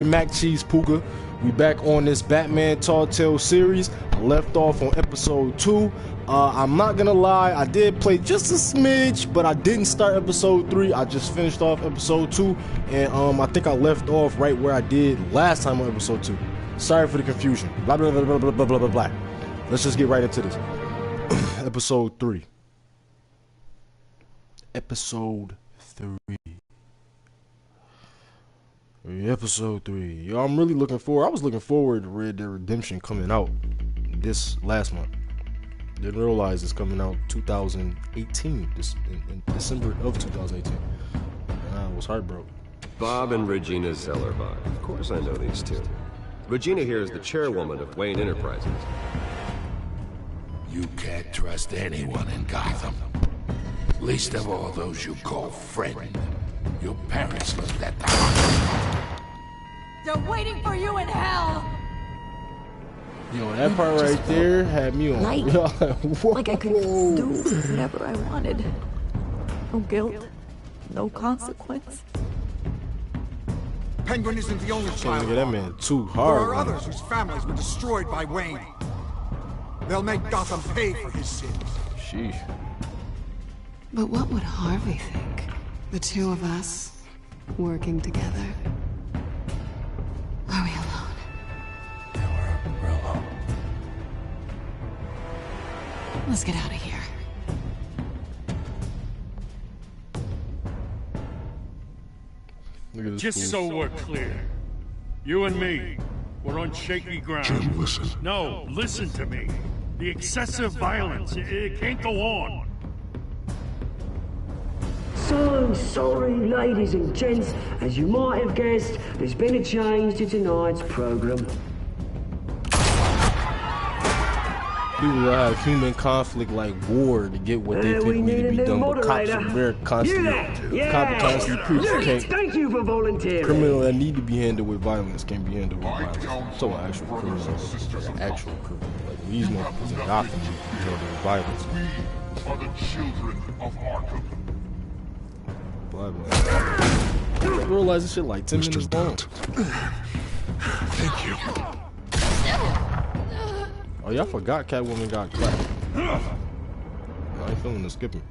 Mac Cheese Puka. We back on this Batman TellTale series. I left off on episode 2. I'm not gonna lie, I did play just a smidge, but I didn't start episode 3. I just finished off episode 2, and I think I left off right where I did last time on episode 2. Sorry for the confusion. Blah blah blah blah blah blah blah blah blah. Let's just get right into this. Episode 3. Episode 3. Episode 3. Yo, I'm really looking forward. I was looking forward to Red Dead Redemption coming out this last month. Didn't realize it's coming out 2018, in December of 2018. And I was heartbroken. Bob and Regina Zellerbach. Of course I know these two. Regina here is the chairwoman of Wayne Enterprises. You can't trust anyone in Gotham. Least of all those you call friend. Your parents lived at the hospital. They're waiting for you in hell! Yo, that part right there had me on. Like I could do whatever I wanted. No guilt, no consequence. Penguin isn't the only child. Can't get that man too There hard. are others whose families were destroyed by Wayne. They'll make Gotham pay for his sins. Sheesh. But what would Harvey think? The two of us, working together. Are we alone? Yeah, we're alone. Let's get out of here. Look at this Just fool. so we're clear, you and me, we're on shaky ground. Jim, listen. No, listen to me. The excessive violence, it can't go on. So sorry, ladies and gents. As you might have guessed, there's been a change to tonight's program. People will have human conflict like war to get what they think We need need to a be new done, but cops moderator. are very You constantly, that? Yeah. cops constantly preach. Yes, Can't, thank you for volunteering. criminal that need to be handled with violence can't be handled with violence. So actual criminals, actual criminal. Like these motherfuckers in Gotham be handled with violence. We are the children of Arkham. Blah blah. I realize this shit like 10 minutes long. Thank you. Oh yeah, I forgot Catwoman got clapped. I ain't feeling the skipping.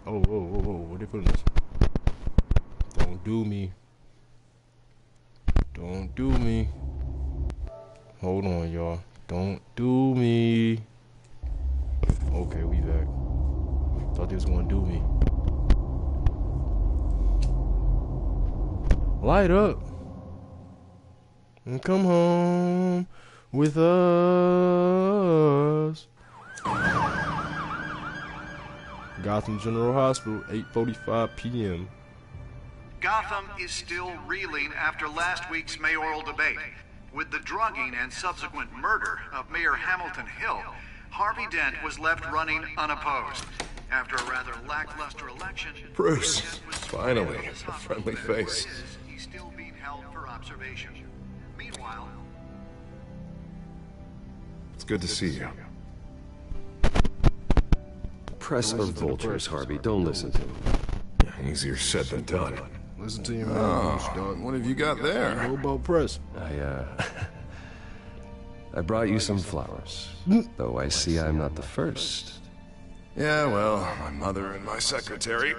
Oh, whoa, whoa, whoa, what they put in this? Don't do me. Don't do me. Hold on, y'all. Don't do me. Okay, we back. Thought they was gonna do me. Light up and come home with us. Gotham General Hospital, 8:45 p.m. Gotham is still reeling after last week's mayoral debate. With the drugging and subsequent murder of Mayor Hamilton Hill, Harvey Dent was left running unopposed. After a rather lackluster election, Bruce, Dent was finally, in his a hospital friendly bed. face. He's still being held for observation. Meanwhile, It's good to see you. Press or vultures, Harvey. Don't listen to him. Easier said than done. Listen to your man, dog. What have you got there? Know about press. I brought you some flowers. Though I see I'm not the first. Yeah, well, my mother and my secretary.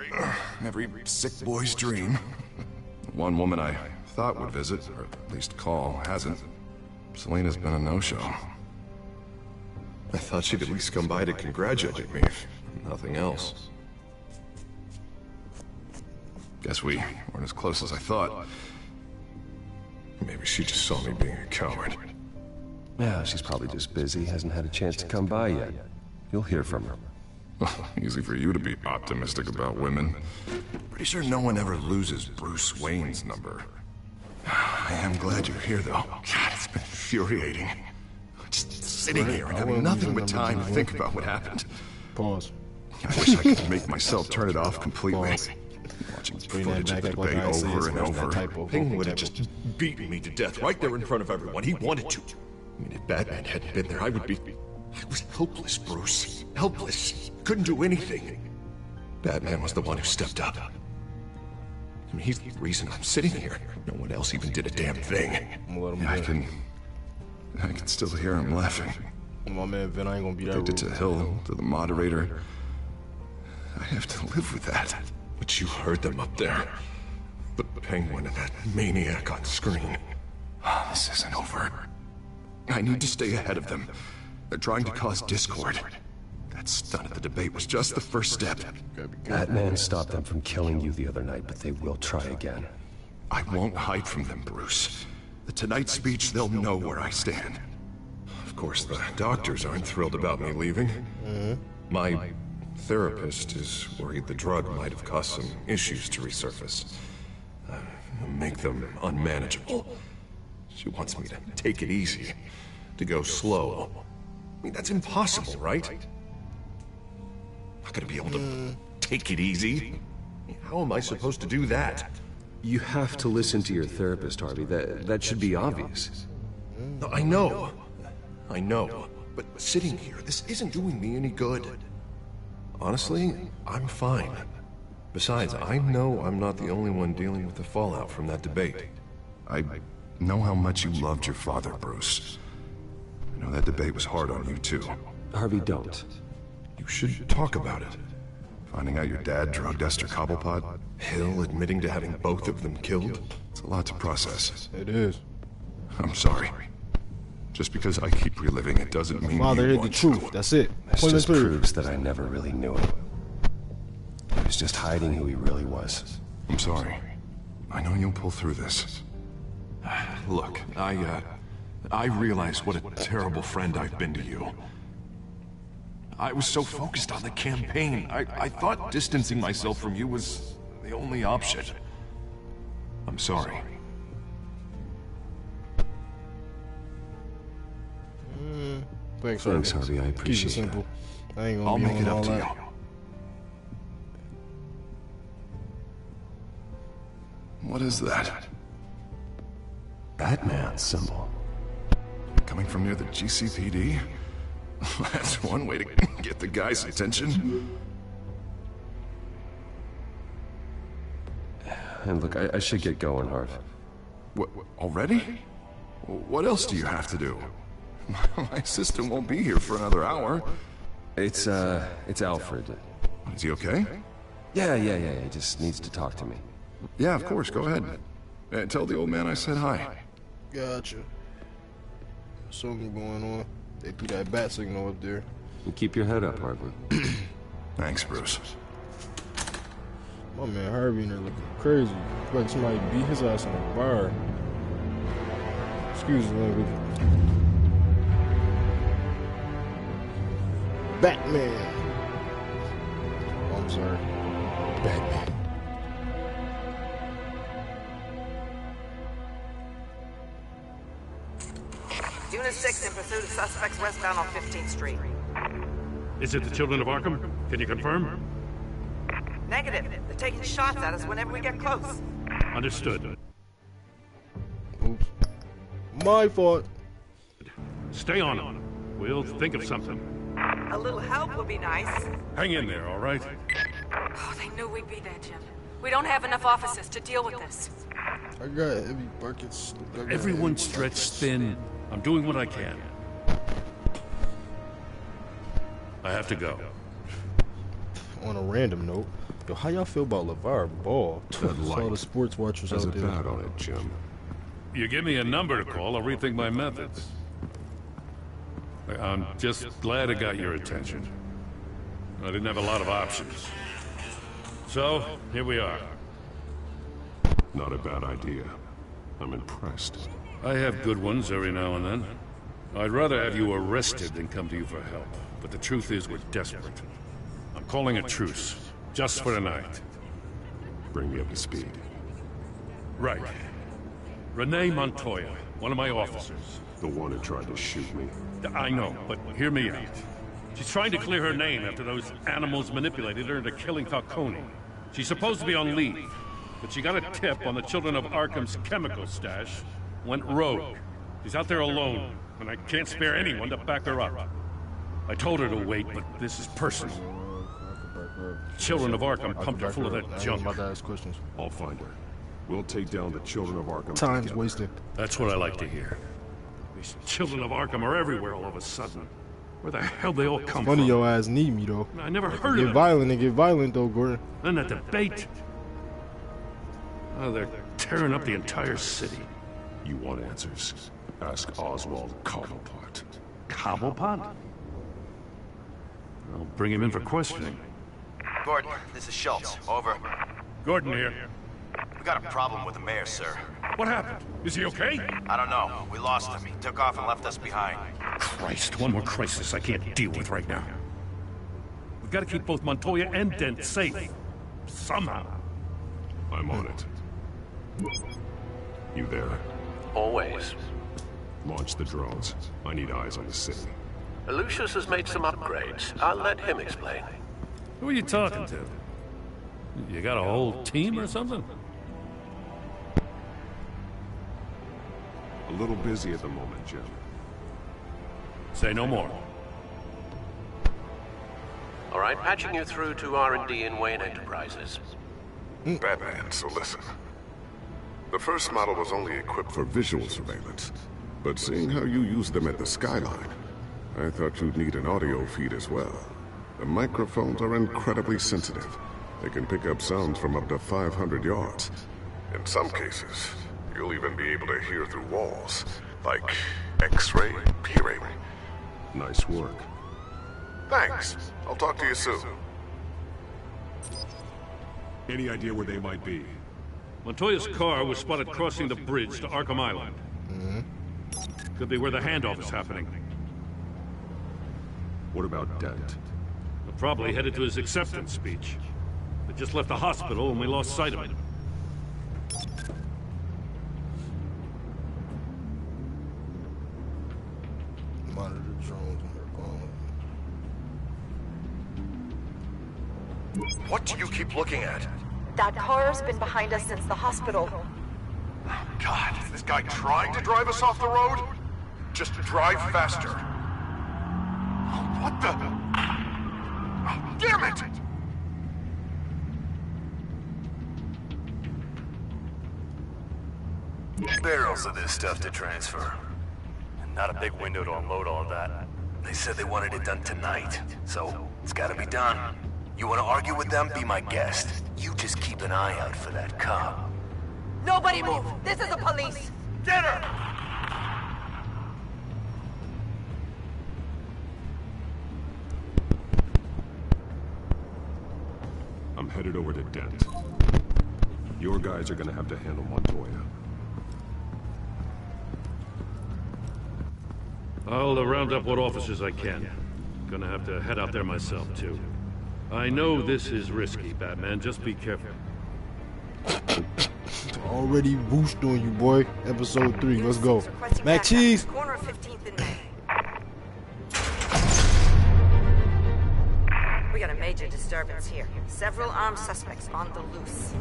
Every sick boy's dream. One woman I thought would visit, or at least call, hasn't. Selena's been a no-show. I thought she'd at least come by to congratulate me, if nothing else. Guess we weren't as close as I thought. Maybe she just saw me being a coward. Yeah, she's probably just busy. Hasn't had a chance to come by yet. You'll hear from her. Easy for you to be optimistic about women. Pretty sure no one ever loses Bruce Wayne's number. I am glad you're here, though. God, it's been infuriating. Just sitting here and having nothing but time to think about what happened. Pause. I wish I could make myself turn it off completely. Watching footage of the debate over and over. Penguin would have just beaten me to death right there in front of everyone. He wanted to. I mean, if Batman hadn't been there, I would be... I was helpless, Bruce. Helpless. Couldn't do anything. Batman was the one who stepped up. I mean, he's the reason I'm sitting here. No one else even did a damn thing. I'm gonna let him I can still hear him laughing. My man Vin, I ain't gonna be that Addicted rude. to Hill, to the moderator. I have to live with that. But you heard them up there. The Penguin and that maniac on screen. This isn't over. I need to stay ahead of them. They're trying to cause discord. That stunt at the debate was just the first step. That man stopped them from killing you the other night, but they will try again. I won't hide from them, Bruce. The Tonight speech, they'll know where I stand. Of course, the doctors aren't thrilled about me leaving. My therapist is worried the drug might have caused some issues to resurface. Make them unmanageable. She wants me to take it easy, to go slow. I mean, that's impossible, right? Not gonna be able to take it easy. How am I supposed to do that? You have to listen to your therapist, Harvey. That should be obvious. No, I know. But sitting here, this isn't doing me any good. Honestly, I'm fine. Besides, I know I'm not the only one dealing with the fallout from that debate. I know how much you loved your father, Bruce. I know that debate was hard on you, too. Harvey, don't. You should talk about it. Finding out your dad drugged Esther Cobblepot, Hill admitting to having both of them killed. It's a lot to process. It is. I'm sorry. Just because I keep reliving it doesn't mean Father you hid the want truth. to. That's it. This Point just blank period. proves that I never really knew him. He was just hiding who he really was. I'm sorry. I know you'll pull through this. Look, I realize what a terrible friend I've been to you. I was so focused on the campaign. I thought distancing myself from you was the only option. I'm sorry. Thanks, Harvey. I Keep it appreciate simple. I ain't gonna I'll be make on it up all to that. you. What is that? Batman symbol. Coming from near the GCPD? That's one way to get the guy's attention. And look, I should get going, Harv. What, already? What else do you have to do? My assistant won't be here for another hour. It's Alfred. Is he okay? Yeah. He just needs to talk to me. Yeah, of course, go ahead. Tell the old man I said hi. Gotcha. Something going on. They threw that bat signal up there. And keep your head up, Harvey. Thanks, Bruce. My man Harvey in there looking crazy. Like somebody beat his ass in a bar. Excuse the language. Batman. Oh, I'm sorry. Batman. Unit 6 in pursuit of suspects westbound on 15th Street. Is it the children of Arkham? Can you confirm? Negative. They're taking shots at us whenever we get close. Understood. Oops. My fault. Stay on them. We'll think of something. A little help would be nice. Hang in there, all right? Oh, they knew we'd be there, Jim. We don't have enough officers to deal with this. I got heavy buckets. Everyone stretched thin. I'm doing what I can. I have to go. On a random note, yo, how y'all feel about LeVar Ball? All the sports watchers out there. on it, Jim. You give me a number to call, I'll rethink my methods. I'm just glad I got your attention. I didn't have a lot of options. So, here we are. Not a bad idea. I'm impressed. I have good ones every now and then. I'd rather have you arrested than come to you for help. But the truth is we're desperate. I'm calling a truce. Just for tonight. Bring me up to speed. Right. Renee Montoya, one of my officers. The one who tried to shoot me. I know, but hear me out. She's trying to clear her name after those animals manipulated her into killing Falcone. She's supposed to be on leave, but she got a tip on the Children of Arkham's chemical stash, went rogue. She's out there alone, and I can't spare anyone to back her up. I told her to wait, but this is personal. Children of Arkham pumped her full of that junk. I'm about to ask questions. I'll find her. We'll take down the children of Arkham. Time's together. wasted. That's what I like to hear. These children of Arkham are everywhere all of a sudden. Where the hell they all come Funny from? your ass need me though. I never heard of Get them. violent and get violent though, Gordon. Then that debate. Oh, they're tearing up the entire city. You want answers? Ask Oswald Cobblepot. Cobblepot? I'll bring him in for questioning. Gordon, this is Schultz. Over. Gordon here. We got a problem with the mayor, sir. What happened? Is he okay? I don't know. We lost him. He took off and left us behind. Christ, one more crisis I can't deal with right now. We've got to keep both Montoya and Dent safe. Somehow. I'm on it. You there? Always. Launch the drones. I need eyes on the city. Lucius has made some upgrades. I'll let him explain. Who are you talking to? You got a whole team or something? A little busy at the moment, Jim. Say no more. All right, patching you through to R&D in Wayne Enterprises. Batman, so listen. The first model was only equipped for visual surveillance, but seeing how you use them at the skyline, I thought you'd need an audio feed as well. The microphones are incredibly sensitive. They can pick up sounds from up to 500 yards. In some cases, you'll even be able to hear through walls, like X-ray peering. Nice work. Thanks. I'll talk to you soon. Any idea where they might be? Montoya's car was spotted crossing the bridge to Arkham Island. Could be where the handoff is happening. What about Dent? They're probably headed to his acceptance speech. They just left the hospital and we lost sight of him. Monitor drones on their phone. What do you keep looking at? That car's been behind us since the hospital. God, is this guy trying to drive us off the road? Just drive faster. What the? Oh, damn it! Barrels of this stuff to transfer. Not a big window to unload all of that. They said they wanted it done tonight, so it's gotta be done. You wanna argue with them? Be my guest. You just keep an eye out for that cop. Nobody move! This is the police! Get her! I'm headed over to Dent. Your guys are gonna have to handle Montoya. I'll round up what officers I can. Gonna have to head out there myself, too. I know this is risky, Batman. Just be careful. Already boosted on you, boy. Episode 3. Let's go. Mac Cheese. Corner of 15th and May. We got a major disturbance here. Several armed suspects on the loose.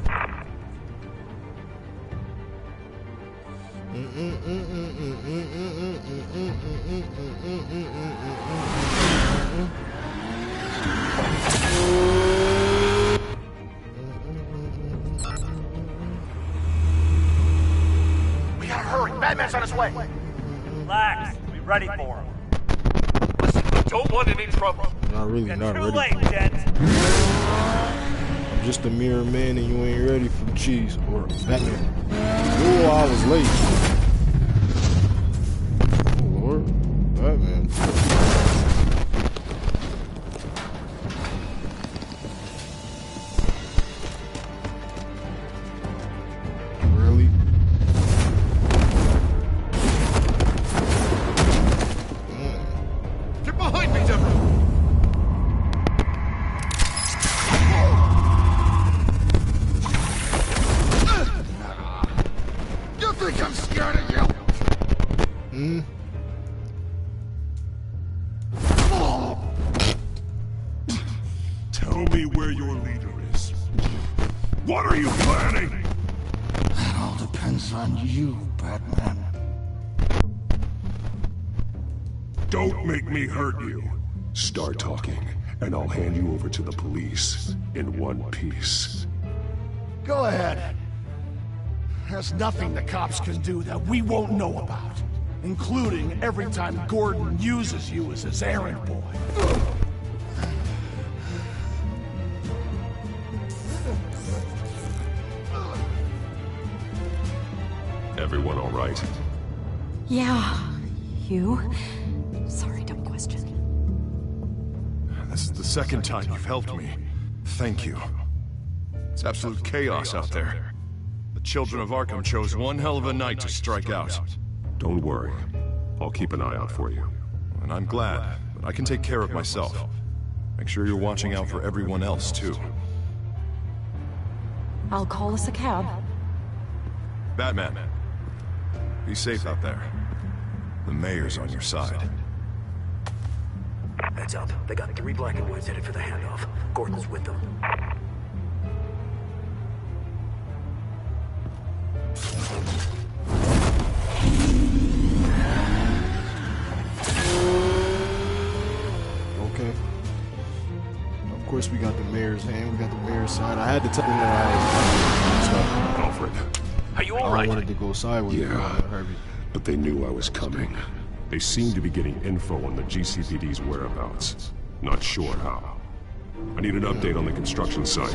We gotta hurry! Batman's on his way! Relax. Be ready for him. Listen, I don't want any trouble. Not really, not Too ready. late, Dent. I'm just a mere man and you ain't ready for cheese or Batman. Oh, I was late. Oh, Lord. Batman. Really? Get behind me, Deborah! You think I'm scared of you? Tell me where your leader is. What are you planning? That all depends on you, Batman. Don't make me hurt you. Start talking, and I'll hand you over to the police in one piece. Go ahead. There's nothing the cops can do that we won't know about. Including every time Gordon uses you as his errand boy. Everyone all right? Yeah. You? Sorry, dumb question. This is the second time you've helped me. Thank you. It's absolute chaos out there. The children of Arkham chose one hell of a night to strike out. Don't worry. I'll keep an eye out for you. And I'm glad, but I can take care of myself. Make sure you're watching out for everyone else, too. I'll call us a cab. Batman, be safe out there. The mayor's on your side. Heads up. They got 3 black and whites headed for the handoff. Gordon's with them. Okay. Of course we got the mayor's hand, we got the mayor's side. I had to tell them that Alfred. Are you all right? I wanted to go sideways. Yeah, but they knew I was coming. They seem to be getting info on the GCPD's whereabouts. Not sure how. I need an update on the construction site.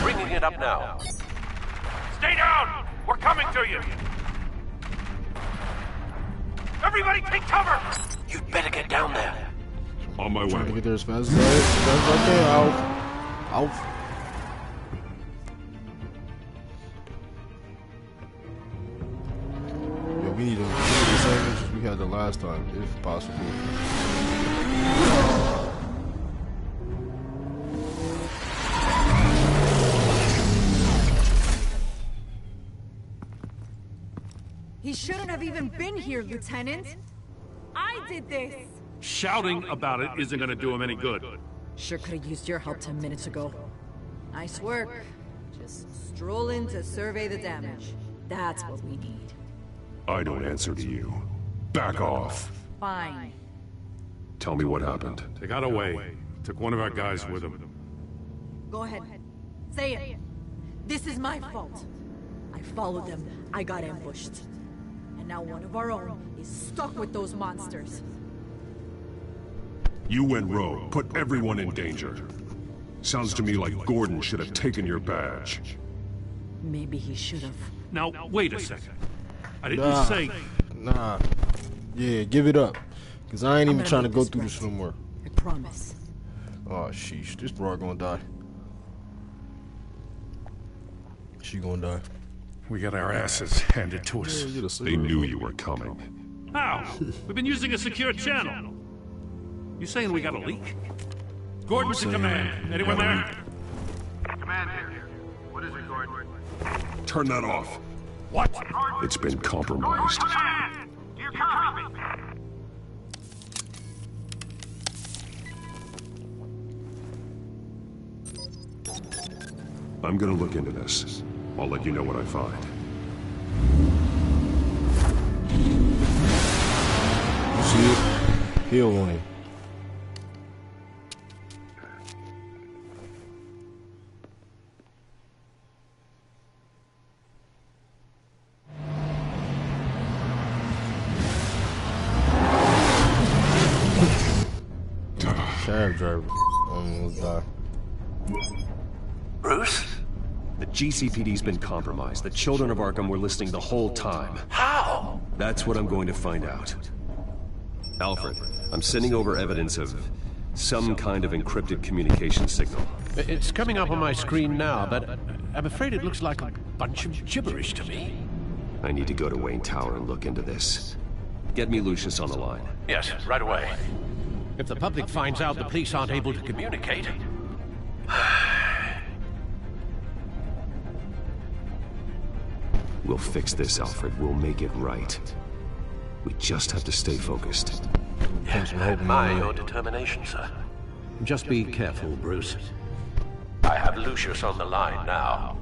Bringing it up now. Stay down! We're coming to you! Everybody take cover! You'd better get down there. On my trying to way. get there as fast as I can. Alf. Yo, we need to get the same interest we had the last time, if possible. He shouldn't have even been here, Lieutenant. I did this. Shouting about it isn't gonna do him any good. Sure could have used your help 10 minutes ago. Nice work. Just stroll in to survey the damage. That's what we need. I don't answer to you. Back off. Fine. Tell me what happened. They got away. Took one of our guys with them. Go ahead. Say it. This is my fault. I followed them. I got ambushed. And now one of our own is stuck with those monsters. You went rogue, put everyone in danger. Sounds to me like Gordon should have taken your badge. Maybe he should have. Now, wait a second. I didn't say... Nah. Yeah, give it up. Because I ain't even trying to go through this no more. I promise. Oh, sheesh. This broad gonna die. She gonna die. We got our asses handed to us. They knew you were coming. How? We've been using a secure channel. You saying we got a leak? Gordon's in command. Anyone there? Command here. What is it, Gordon? Turn that off. What? It's been compromised. You copy? I'm gonna look into this. I'll let you know what I find. You see it? Heal on him. Cab driver almost died. Bruce? The GCPD's been compromised. The children of Arkham were listening the whole time. How? That's what I'm going to find out. Alfred, I'm sending over evidence of some kind of encrypted communication signal. It's coming up on my screen now, but I'm afraid it looks like a bunch of gibberish to me. I need to go to Wayne Tower and look into this. Get me Lucius on the line. Yes, right away. If the public finds out the police aren't able to communicate... We'll fix this, Alfred. We'll make it right. We just have to stay focused. I admire your determination, sir. Just be careful, Bruce. I have Lucius on the line now.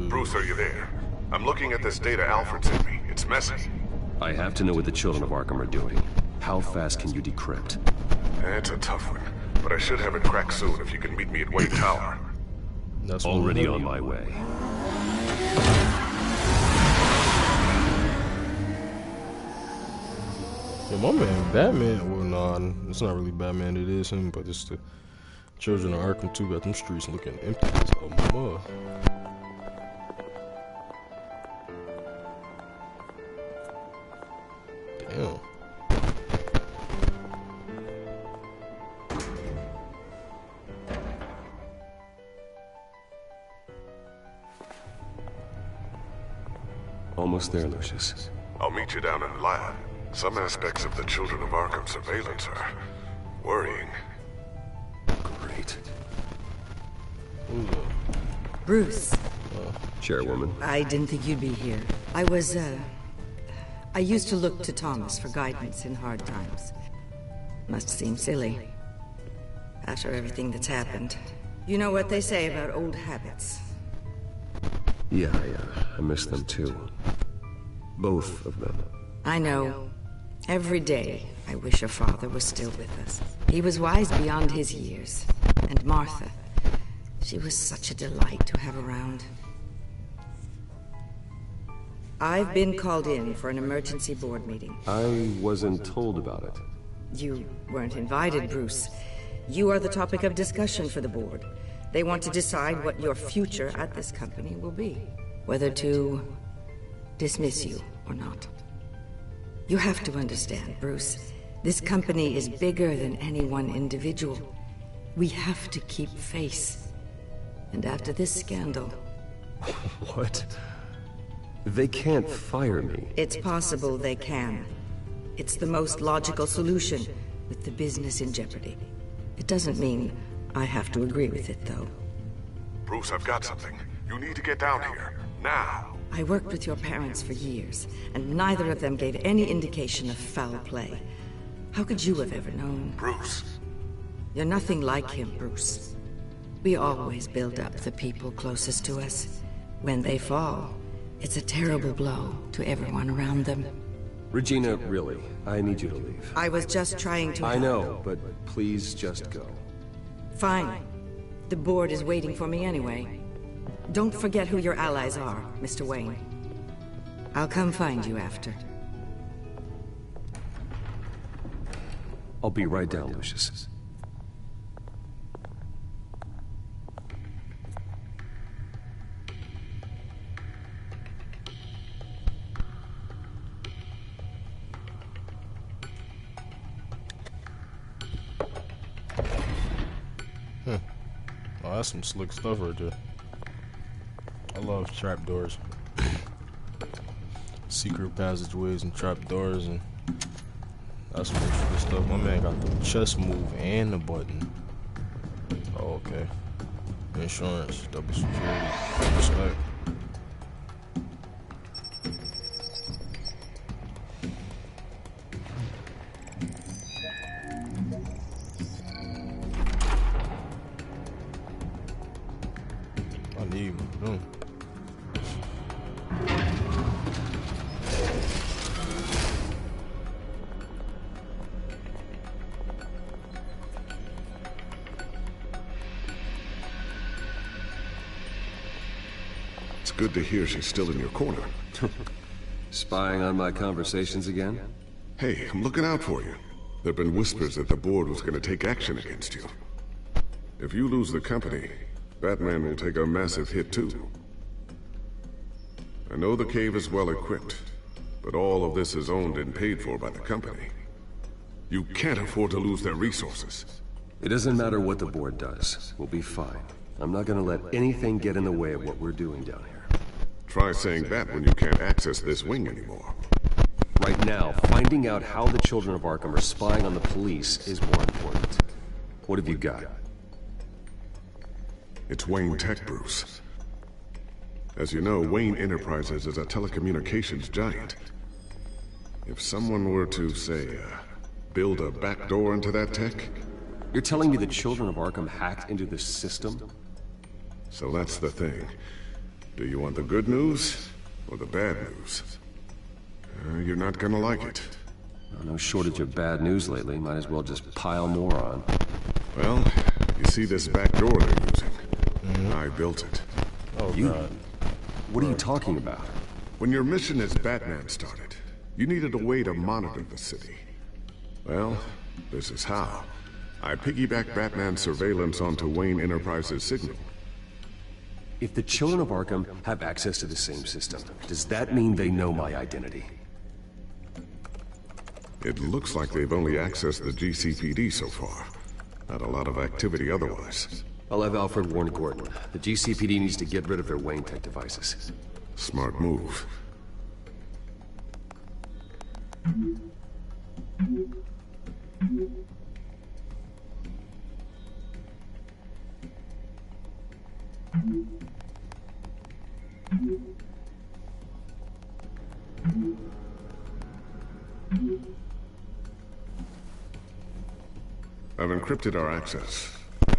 Bruce, are you there? I'm looking at this data Alfred sent me. It's messy. I have to know what the children of Arkham are doing. How fast can you decrypt? It's a tough one, but I should have it cracked soon if you can meet me at Wayne Tower. That's already on my way. Yeah, my man, Batman. Well, nah, it's not really Batman. It is him, but it's the Children of Arkham 2. Got them streets looking empty as a mud. Damn. Almost there, Lucius. I'll meet you down in the lab. Some aspects of the Children of Arkham surveillance are worrying. Great. Bruce. Chairwoman. I didn't think you'd be here. I used to look to Thomas for guidance in hard times. Must seem silly. After everything that's happened. You know what they say about old habits. Yeah, I miss them too. Both of them. I know. Every day, I wish your father was still with us. He was wise beyond his years. And Martha, she was such a delight to have around. I've been called in for an emergency board meeting. I wasn't told about it. You weren't invited, Bruce. You are the topic of discussion for the board. They want to decide what your future at this company will be. Whether to dismiss you or not. You have to understand, Bruce. This company is bigger than any one individual. We have to keep face. And after this scandal... What? They can't fire me. It's possible they can. It's the most logical solution, with the business in jeopardy. It doesn't mean I have to agree with it, though. Bruce, I've got something. You need to get down here. Now. I worked with your parents for years, and neither of them gave any indication of foul play. How could you have ever known? Bruce. You're nothing like him, Bruce. We always build up the people closest to us. When they fall, it's a terrible blow to everyone around them. Regina, really, I need you to leave. I was just trying to I help. know, but please just go. Fine. The board is waiting for me anyway. Don't forget who your allies are, Mr. Wayne. I'll come find you after. I'll be right down, Lucius. Oh, that's some slick stuff right there. I love trapdoors. Secret passageways and trapdoors, and that's some good stuff. My man got the chest move and the button. Oh, okay. Insurance, double security, respect. I need them. It's good to hear she's still in your corner. Spying on my conversations again? Hey, I'm looking out for you. There've been whispers that the board was gonna take action against you. If you lose the company, Batman will take a massive hit too. I know the cave is well equipped, but all of this is owned and paid for by the company. You can't afford to lose their resources. It doesn't matter what the board does. We'll be fine. I'm not gonna let anything get in the way of what we're doing down here. Try saying that when you can't access this wing anymore. Right now, finding out how the Children of Arkham are spying on the police is more important. What have you got? It's Wayne Tech, Bruce. As you know, Wayne Enterprises is a telecommunications giant. If someone were to, say, build a backdoor into that tech... You're telling me the Children of Arkham hacked into this system? So that's the thing. Do you want the good news or the bad news? You're not gonna like it. No shortage of bad news lately. Might as well just pile more on. Well, you see this back door they're using? I built it. Oh, you? God. What are you talking about? When your mission as Batman started, you needed a way to monitor the city. Well, this is how. I piggyback Batman's surveillance onto Wayne Enterprises' signal. If the children of Arkham have access to the same system, does that mean they know my identity? It looks like they've only accessed the GCPD so far. Not a lot of activity otherwise. I'll have Alfred warn Gordon. The GCPD needs to get rid of their Wayne tech devices. Smart move. I've encrypted our access.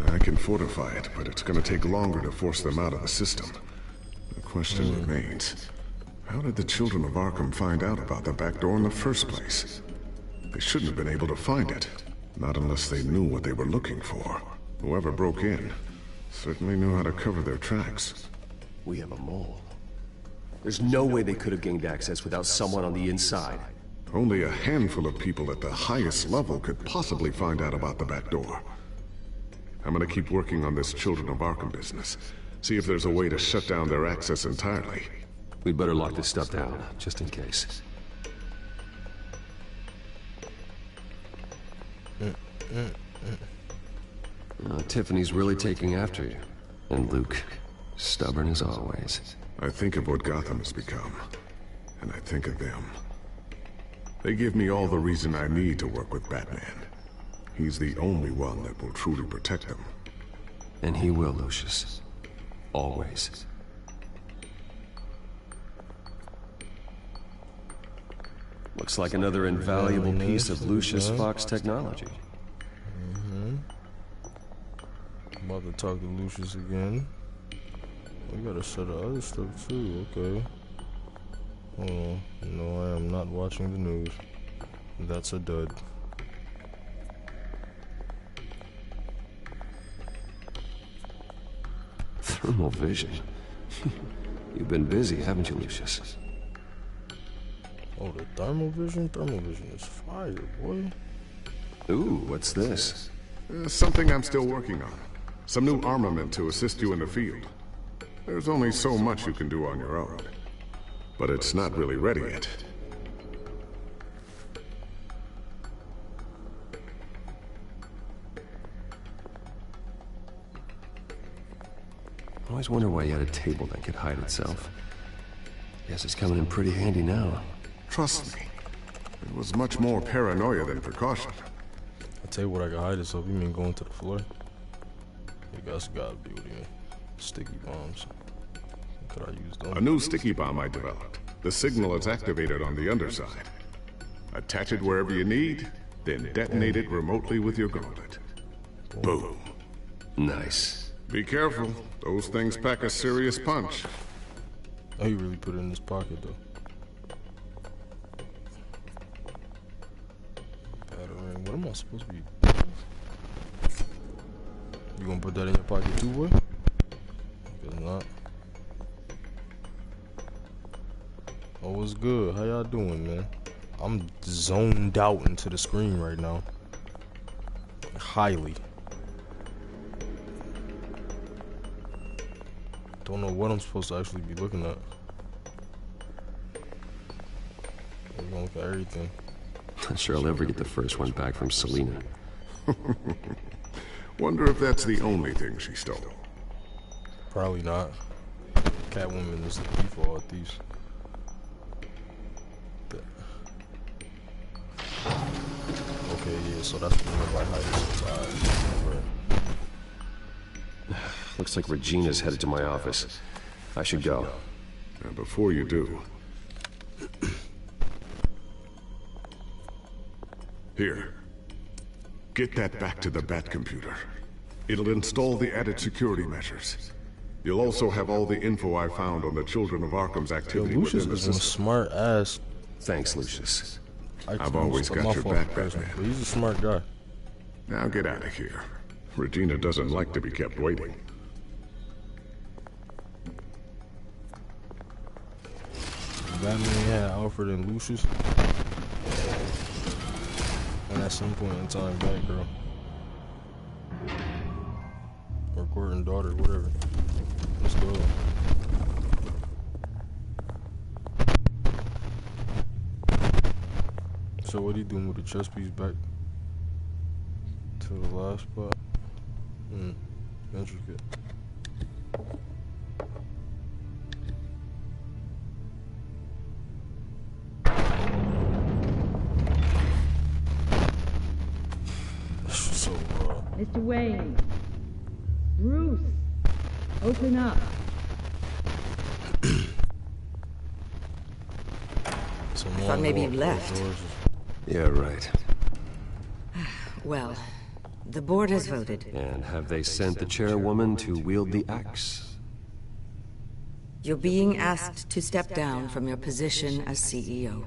I can fortify it, but it's gonna take longer to force them out of the system. The question remains, how did the children of Arkham find out about the back door in the first place? They shouldn't have been able to find it. Not unless they knew what they were looking for. Whoever broke in certainly knew how to cover their tracks. We have a mole. There's no way they could have gained access without someone on the inside. Only a handful of people at the highest level could possibly find out about the back door. I'm gonna keep working on this Children of Arkham business. See if there's a way to shut down their access entirely. We'd better lock this stuff down, just in case. Tiffany's really taking after you. And Luke, stubborn as always. I think of what Gotham has become, and I think of them. They give me all the reason I need to work with Batman. He's the only one that will truly protect them. And he will, Lucius. Always. Looks like another invaluable piece of Lucius Fox technology. I'm about to talk to Lucius again. We got a set of other stuff too, okay. Hold on. No, I am not watching the news. That's a dud. Thermal vision. You've been busy, haven't you, Lucius? Oh, the thermal vision? Thermal vision is fire, boy. Ooh, what's this? Something I'm still working on. Some new armament to assist you in the field. There's only so much you can do on your own. But it's not really ready yet. I always wonder why you had a table that could hide itself. Guess it's coming in pretty handy now. Trust me, it was much more paranoia than precaution. I tell you what, I can hide itself. You mean going to the floor? You guys gotta be with you. Sticky bombs. What could I use them? A new sticky bomb I developed. The signal is activated on the underside. Attach it wherever you need, then detonate it remotely with your gauntlet. Boom. Nice. Be careful. Those things pack a serious punch. Oh, you really put it in his pocket, though. Battering. What am I supposed to be? You gonna put that in your pocket too, boy? Guess not. Oh, what's good? How y'all doing, man? I'm zoned out into the screen right now. Highly. Don't know what I'm supposed to actually be looking at. We're gonna look at everything. Not sure I'll ever get the first one back from Selina. Wonder if that's the only thing she stole. Probably not. Catwoman is the thief of all thieves. Okay, yeah, so that's what I mean by hiding. Looks like Regina's headed to my office. I should go. And before you do... Here. Get that back to the Bat computer. It'll install the added security measures. You'll also have all the info I found on the Children of Arkham's activity Lucius within the is system. a smart ass. Thanks, Lucius. I've always got your back, Batman. But he's a smart guy. Now get out of here. Regina doesn't like to be kept waiting. Batman had Alfred and Lucius. And at some point in time, back, girl. Or court daughter, whatever. Let's go. So what are you doing with the chest piece back to the last spot? Intricate. So Mr. Wayne. Bruce. Open up. I thought maybe you left. Yeah, right. Well, the board has voted. And have they sent the chairwoman to wield the axe? You're being asked to step down from your position as CEO.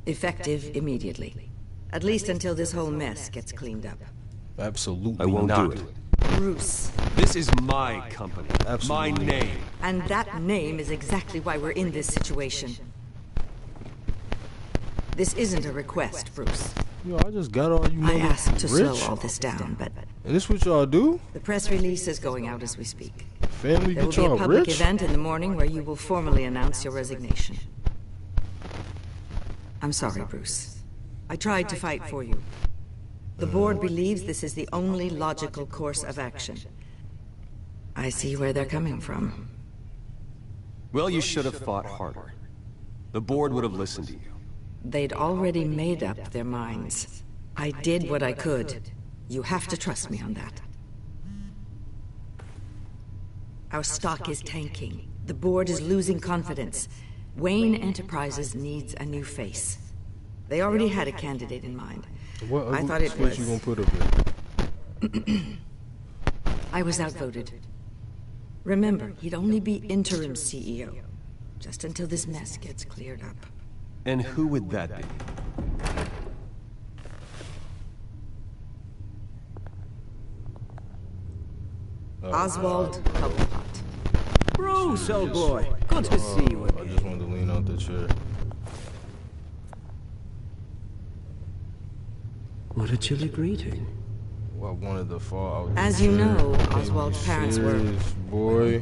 Effective immediately. At least until this whole mess gets cleaned up. Absolutely I won't do it. Bruce. This is my company. Absolutely. My name. And that name is exactly why we're in this situation. This isn't a request, Bruce. Yo, I just got all you I asked to rich. slow all this down, but... And this what y'all do? The press release is going out as we speak. Family There will get be y'all a public rich? event in the morning where you will formally announce your resignation. I'm sorry, Bruce. I tried to fight for you. The board believes this is the only logical course of action. I see where they're coming from. Well, you should have fought harder. The board would have listened to you. They'd already made up their minds. I did what I could. You have to trust me on that. Our stock is tanking. The board is losing confidence. Wayne Enterprises needs a new face. They already had a candidate in mind. What I thought it was... you gonna put up here? I was outvoted. Remember, he'd only be interim CEO. Just until this mess gets cleared up. And who would that be? Oswald Cobblepot. Bruce, old boy. Good to see you again. I just wanted to lean out the chair. What a chilly greeting. Well, I wanted to fall out. As you know, Oswald's parents were boy.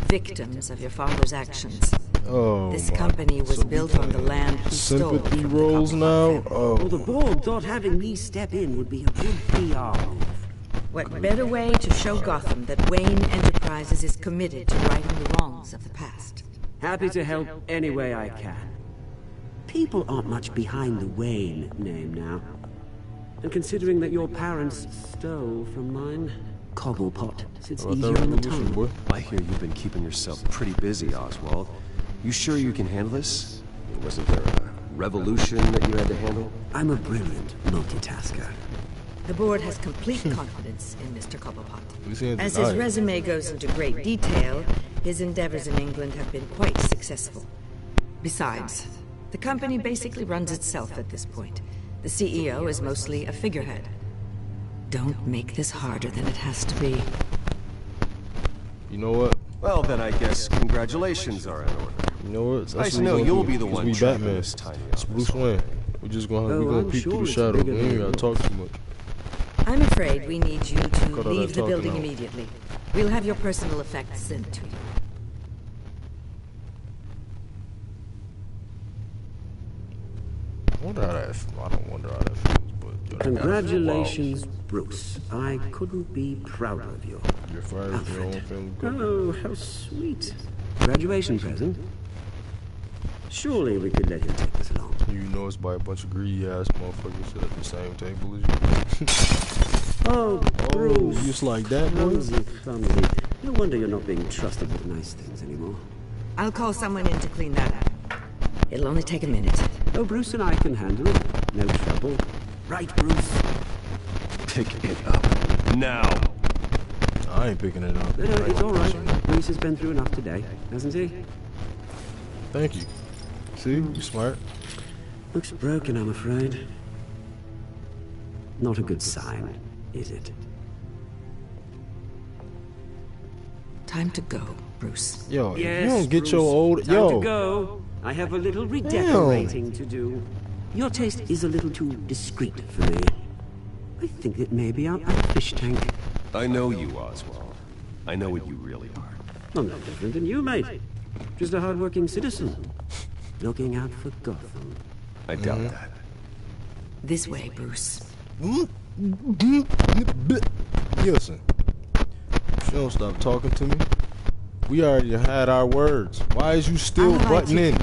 victims of your father's actions. Oh, this company was built on the land he stole. Sympathy rolls now. Oh. Well, the board thought having me step in would be a good PR move. What better way to show Gotham that Wayne Enterprises is committed to righting the wrongs of the past? Happy to help any way I can. People aren't much behind the Wayne name now. And considering that your parents stole from mine, Cobblepot sits easier on the tongue. I hear you've been keeping yourself pretty busy, Oswald. You sure you can handle this? Wasn't there a revolution that you had to handle? I'm a brilliant multitasker. The board has complete confidence in Mr. Cobblepot. As his deny it. resume goes into great detail, his endeavors in England have been quite successful. Besides, the company basically runs itself at this point. The CEO is mostly a figurehead. Don't make this harder than it has to be. You know what? Well, then I guess congratulations are in order. You know what? It's nice to know you'll be the one We tracking Batman. this tiny It's Bruce Wayne. We're just gonna peek through the shadows. We ain't gotta talk too much. I'm afraid we need you to Cut all that leave the talking building out. immediately. We'll have your personal effects sent to you. I wonder how that. I don't wonder how that feels, but Congratulations, Bruce. I couldn't be prouder of you. You're fired from your own family. Oh, how sweet. Graduation present? Surely we could let him take this along. You know it's by a bunch of greedy ass motherfuckers sit at the same table as you. Oh, Bruce. You just like that, boy? Clumsy, clumsy. No wonder you're not being trusted with nice things anymore. I'll call someone in to clean that up. It'll only take a minute. Oh, Bruce and I can handle it. No trouble. Right, Bruce? Pick it up. Now. I ain't picking it up. No, it's all right. Bruce has been through enough today, hasn't he? Thank you. See? You smart. Looks broken, I'm afraid. Not a good sign, is it? Time to go, Bruce. Yo, Yes, you don't get Bruce. your old... Time Yo. to go. I have a little redecorating to do. Your taste is a little too discreet for me. I think it may be our fish tank. I know you, Oswald. I know what you really are. I'm no different than you, mate. Just a hard-working citizen. Looking out for Gotham. I doubt that. This way, Bruce. Listen. She don't stop talking to me. We already had our words. Why is you still butting in?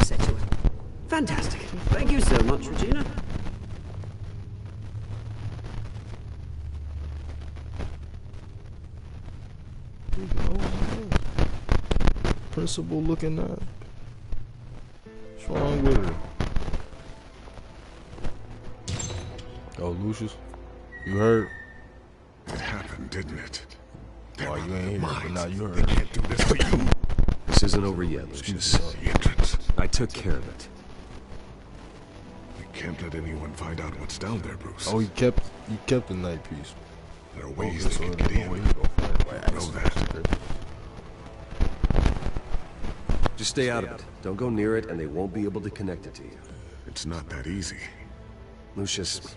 Fantastic. Thank you so much, Regina. Principal looking at. What's wrong with her? Oh, Lucius, you heard? It happened, didn't it? Oh, you ain't here, but now you heard. They can't do this to you. This isn't over yet, Lucius. The entrance. I took care of it. We can't let anyone find out what's down there, Bruce. Oh, he kept the night piece. There are ways they can get in. I know that. Just stay out of it. Don't go near it, and they won't be able to connect it to you. It's not that easy. Lucius,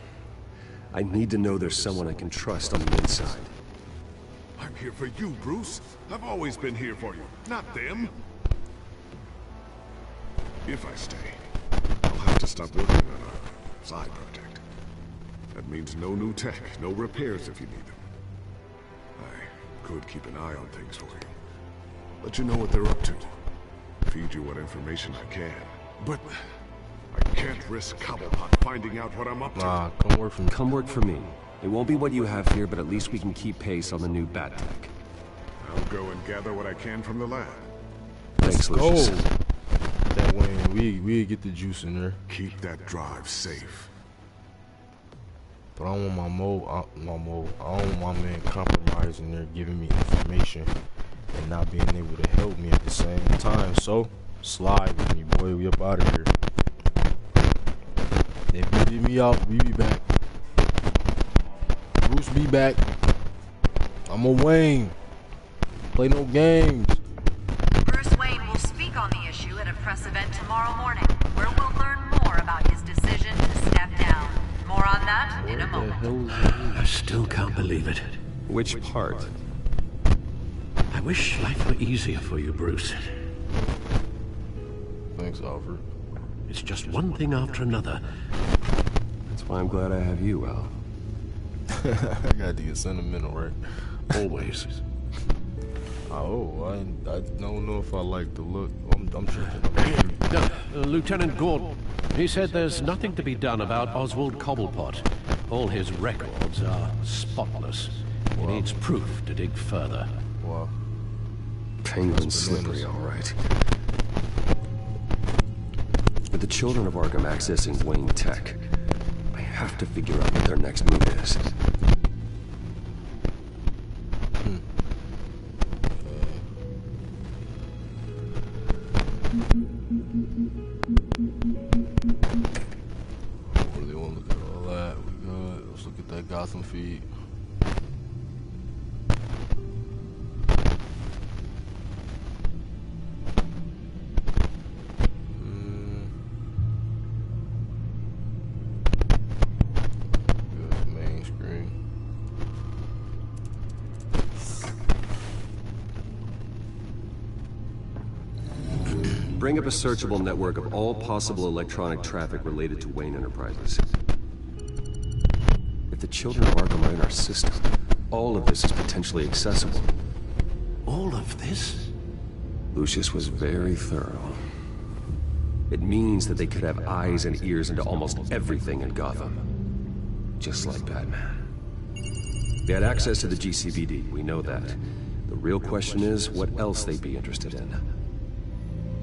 I need to know there's someone I can trust on the inside. I'm here for you, Bruce. I've always been here for you, not them. If I stay, I'll have to stop working on a side project. That means no new tech, no repairs if you need them. I could keep an eye on things for you. Let you know what they're up to. Feed you what information I can. But I can't risk Cobblepot finding out what I'm up to. Nah, come work for me. Come work for me. It won't be what you have here, but at least we can keep pace on the new bat tech. I'll go and gather what I can from the lab. Thanks, Lucius. That way we get the juice in there. Keep that drive safe. But I don't want I don't want my man compromising there, giving me information and not being able to help me at the same time. So slide with me, boy. We up out of here. If you get me out, we be back. Bruce be back. I'm a Wayne. Play no games. Bruce Wayne will speak on the issue at a press event tomorrow morning, where we'll learn more about his decision to step down. More on that in a moment. I still can't believe it. Which part? I wish life were easier for you, Bruce. Thanks, Alfred. It's just one thing after another. That's why I'm glad I have you, Al. I gotta get sentimental, right? Always. Oh, I don't know if I like the look. I'm tripping. Lieutenant Gordon, he said there's nothing to be done about Oswald Cobblepot. All his records are spotless. He needs proof to dig further. Wow. Penguin's slippery, all right. With the children of Arkham accessing Wayne Tech, I have to figure out what their next move is. Really want to look at all that. We good. Let's look at that Gotham feed. Good main screen. Bring up a searchable network of all possible electronic traffic related to Wayne Enterprises. If the children of Arkham are in our system, all of this is potentially accessible. All of this? Lucius was very thorough. It means that they could have eyes and ears into almost everything in Gotham. Just like Batman. They had access to the GCPD, we know that. The real question is, what else they'd be interested in.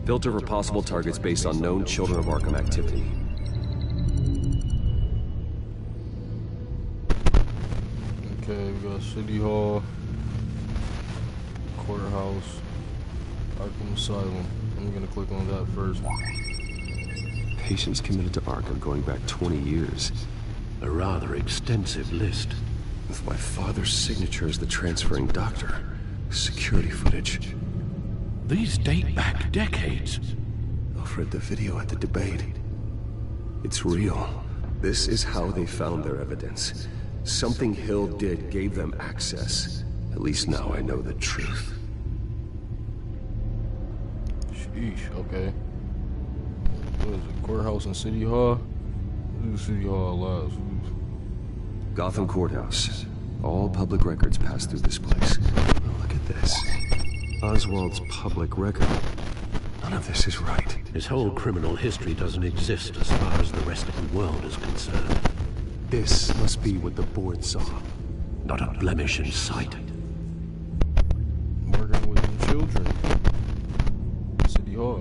Filter for possible targets based on known Children of Arkham activity. Okay, we got City Hall, Courthouse, Arkham Asylum. I'm gonna click on that first. Patients committed to Arkham going back 20 years. A rather extensive list. With my father's signature as the transferring doctor. Security footage. These date back decades. Alfred, the video at the debate. It's real. This is how they found their evidence. Something Hill did gave them access. At least now I know the truth. Sheesh, okay. What is it, courthouse and city hall? What is city hall lives? Gotham Courthouse. All public records pass through this place. Oh, look at this. Oswald's public record. None of this is right. His whole criminal history doesn't exist as far as the rest of the world is concerned. This must be what the board saw. Not a blemish in sight. Working with the children. City Hall.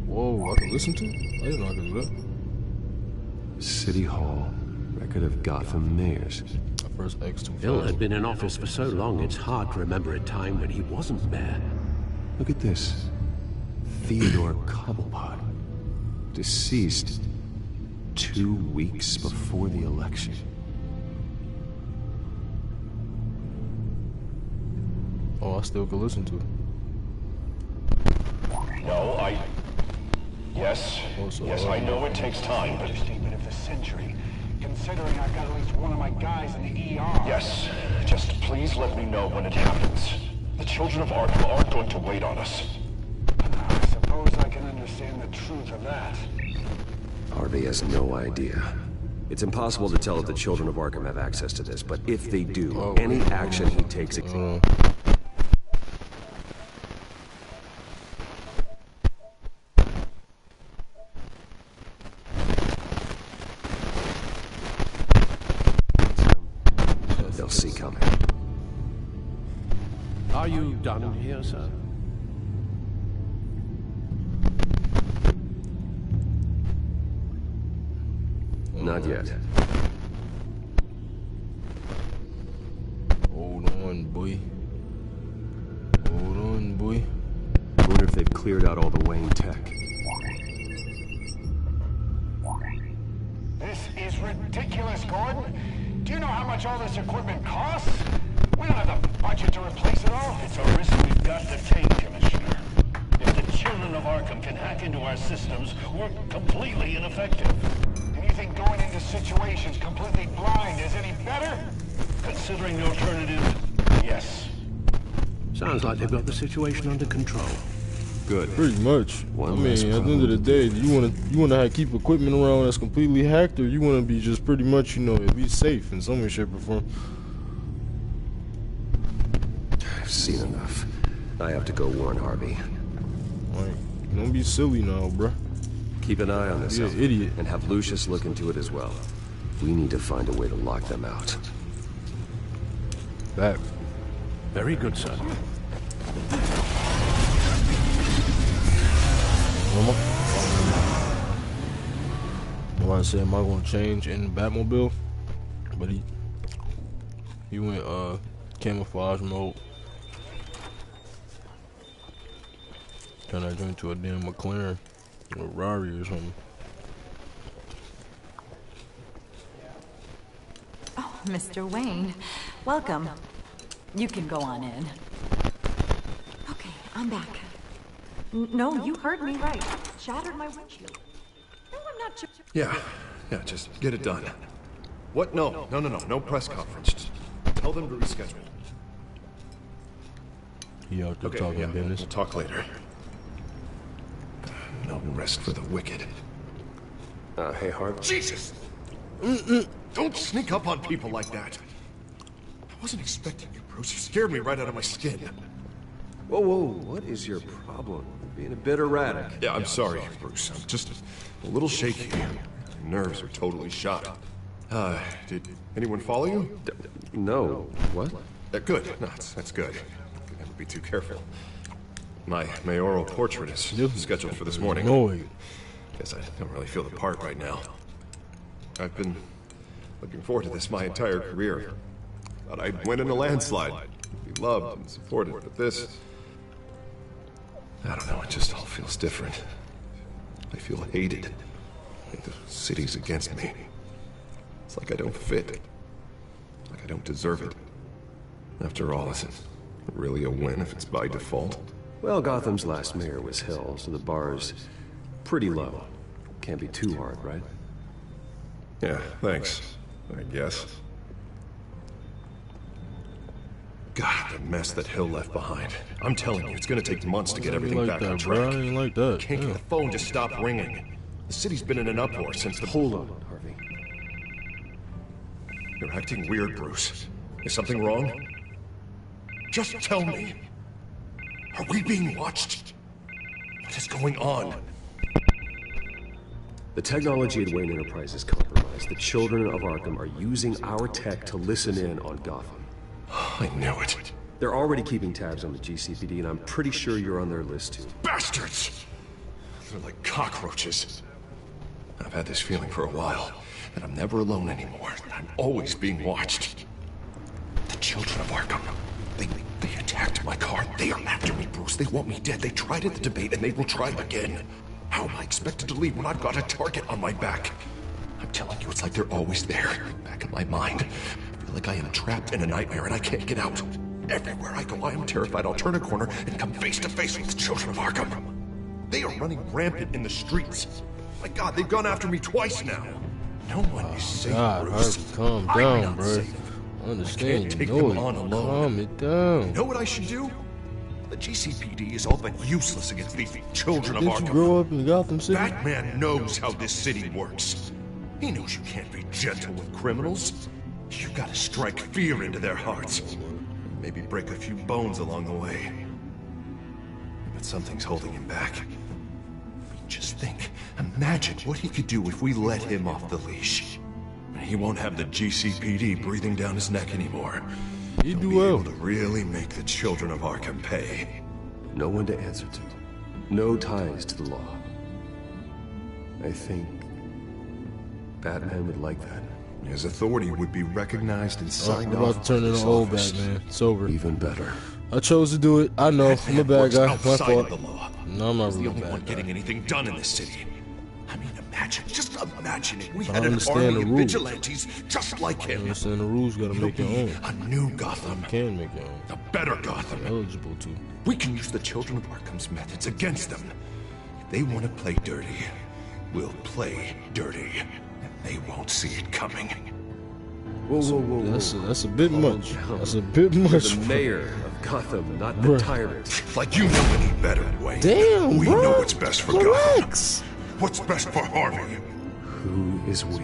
Whoa, I can listen to it? I didn't know I could do that. City Hall. Record of Gotham mayors. First X2. Hill had been in office for so long, it's hard to remember a time when he wasn't mayor. Look at this. Theodore Cobblepot. Deceased 2 weeks before the election. Oh, I still can listen to it. No, Yes, I know it takes time, but... Statement of the century. Considering I've got at least one of my guys in the ER. Yes, just please let me know when it happens. The children of Arkham aren't going to wait on us. I suppose I can understand the truth of that. Harvey has no idea. It's impossible to tell if the children of Arkham have access to this, but if they do, any action he takes... they'll see coming. Are you done here, sir? Not yet. Hold on, boy. Hold on, boy. I wonder if they've cleared out all the Wayne tech. This is ridiculous, Gordon. Do you know how much all this equipment costs? We don't have the budget to replace it all. It's a risk we've got to take, Commissioner. If the children of Arkham can hack into our systems, we're completely ineffective. And you think going into situations completely blind is any better? Considering the alternative, yes. Sounds like they've got the situation under control. Good. Pretty much. One I mean, at the end of the day, you wanna keep equipment around that's completely hacked, or you wanna be just pretty much, you know, at least safe in some way, shape, or form. I've seen enough. I have to go warn Harvey. Like, don't be silly now, bruh. Keep an eye on this, You're an idiot. and have Lucius look into it as well. We need to find a way to lock them out. That. Very good, sir. I said, am I gonna change in Batmobile? But he went camouflage mode. Turn that into a damn McLaren or Rari or something. Oh, Mr. Wayne, welcome. You can go on in. Okay, I'm back. No, you heard me right. Shattered my windshield. No, I'm not. Yeah, just get it done. What? No press conference. Just tell them to reschedule. He out there talking business. We'll talk later. No rest for the wicked. Hey, Harv. Jesus! Don't sneak up on people like that. I wasn't expecting you, Bruce. You scared me right out of my skin. Whoa, what is your problem? You're being a bit erratic. Yeah, I'm sorry, Bruce. I'm just a little shaky. My nerves are totally shot. Did anyone follow you? No. What? Good. No, that's good. Never be too careful. My mayoral portrait is scheduled for this morning. Guess I don't really feel the part right now. I've been looking forward to this my entire career. Thought I'd win in a landslide. Be loved and supported, but this... I don't know, it just all feels different. I feel hated. Like the city's against me. It's like I don't fit. Like I don't deserve it. After all, is it really a win if it's by default? Well, Gotham's last mayor was Hill, so the bar's pretty low. Can't be too hard, right? Yeah, thanks. I guess. God, the mess that Hill left behind. I'm telling you, it's gonna take months to get everything back on track. Bro, I ain't like that. Can't get the phone to stop ringing. The city's been in an uproar since the... Hold on, Harvey. You're acting weird, Bruce. Is something wrong? Just tell me. Are we being watched? What is going on? The technology at Wayne Enterprise is compromised. The children of Arkham are using our tech to listen in on Gotham. I knew it. They're already keeping tabs on the GCPD, and I'm pretty sure you're on their list too. Bastards! They're like cockroaches. I've had this feeling for a while, that I'm never alone anymore, that I'm always being watched. The children of Arkham, they attacked my car. They are after me, Bruce. They want me dead. They tried at the debate, and they will try again. How am I expected to leave when I've got a target on my back? I'm telling you, it's like they're always there, back in my mind. I feel like I am trapped in a nightmare and I can't get out. Everywhere I go, I am terrified I'll turn a corner and come face to face with the children of Arkham. They are running rampant in the streets. My God, they've gone after me twice now. No one is safe, Bruce. Calm down, bro. I understand. I can't take them on alone. Calm it down. You know what I should do? The GCPD is all but useless against these children of Arkham. Did you grow up in Gotham City? Batman knows how this city works. He knows you can't be gentle with criminals. You gotta strike fear into their hearts. Maybe break a few bones along the way. But something's holding him back. Just think, imagine what he could do if we let him off the leash. He won't have the GCPD breathing down his neck anymore. You do well. Able to really make the children of Arkham pay. No one to answer to. No ties to the law. I think Batman would like that. His authority would be recognized and signed off. I'm about to turn into old Batman. It's over. Even better. I chose to do it. I know. I'm a bad guy. My fault. The law. No, I'm not He's really the only bad one guy. getting anything done in this city. I mean, just imagine it. We had an understand army the of rules. vigilantes just like him. I understand the rules. Gotta make your own. A new Gotham. You can make your own. A better Gotham. Eligible to. We can use the children of Arkham's methods against them. If they want to play dirty, we'll play dirty. And they won't see it coming. Whoa. That's a bit much. That's a bit much. You're the mayor of Gotham, not the tyrant. Like you know any better, Wayne. Damn, we bro. know what's best for Gotham. What's best for Harvey? Who is we?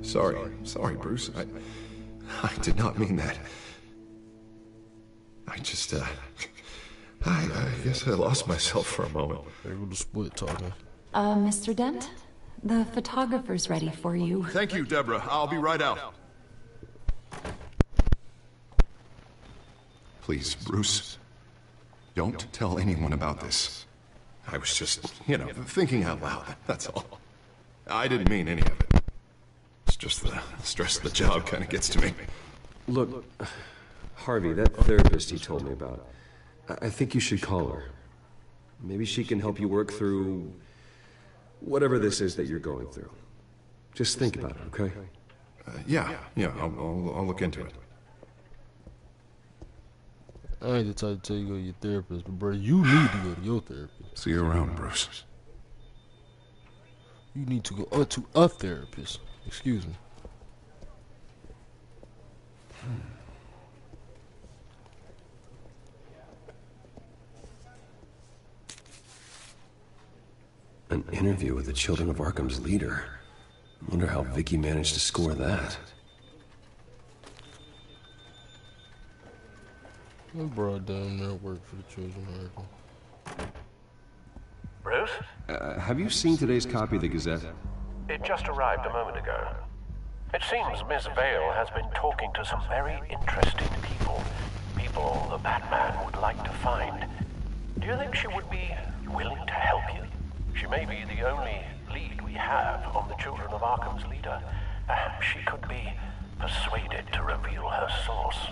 Sorry, Bruce. I did not mean that. I just, I guess I lost myself for a moment. Able to split talking. Mr. Dent? The photographer's ready for you. Thank you, Deborah. I'll be right out. Please, Bruce, don't tell anyone about this. I was just, thinking out loud, that's all. I didn't mean any of it. It's just the stress of the job kind of gets to me. Look, Harvey, that therapist you told me about, I think you should call her. Maybe she can help you work through whatever this is that you're going through. Just think about it, okay? Yeah, I'll look into it. I ain't the type to tell you to go to your therapist, but bro, you need to go to your therapist. See you around, Bruce. You need to go to a therapist. Excuse me. An interview with the Children of Arkham's leader. I wonder how Vicky managed to score that. I brought down there work for the Children of Arkham. Bruce? Have you seen today's copy of the Gazette? It just arrived a moment ago. It seems Miss Vale has been talking to some very interesting people. People the Batman would like to find. Do you think she would be willing to help you? She may be the only lead we have on the Children of Arkham's leader. Perhaps she could be persuaded to reveal her source.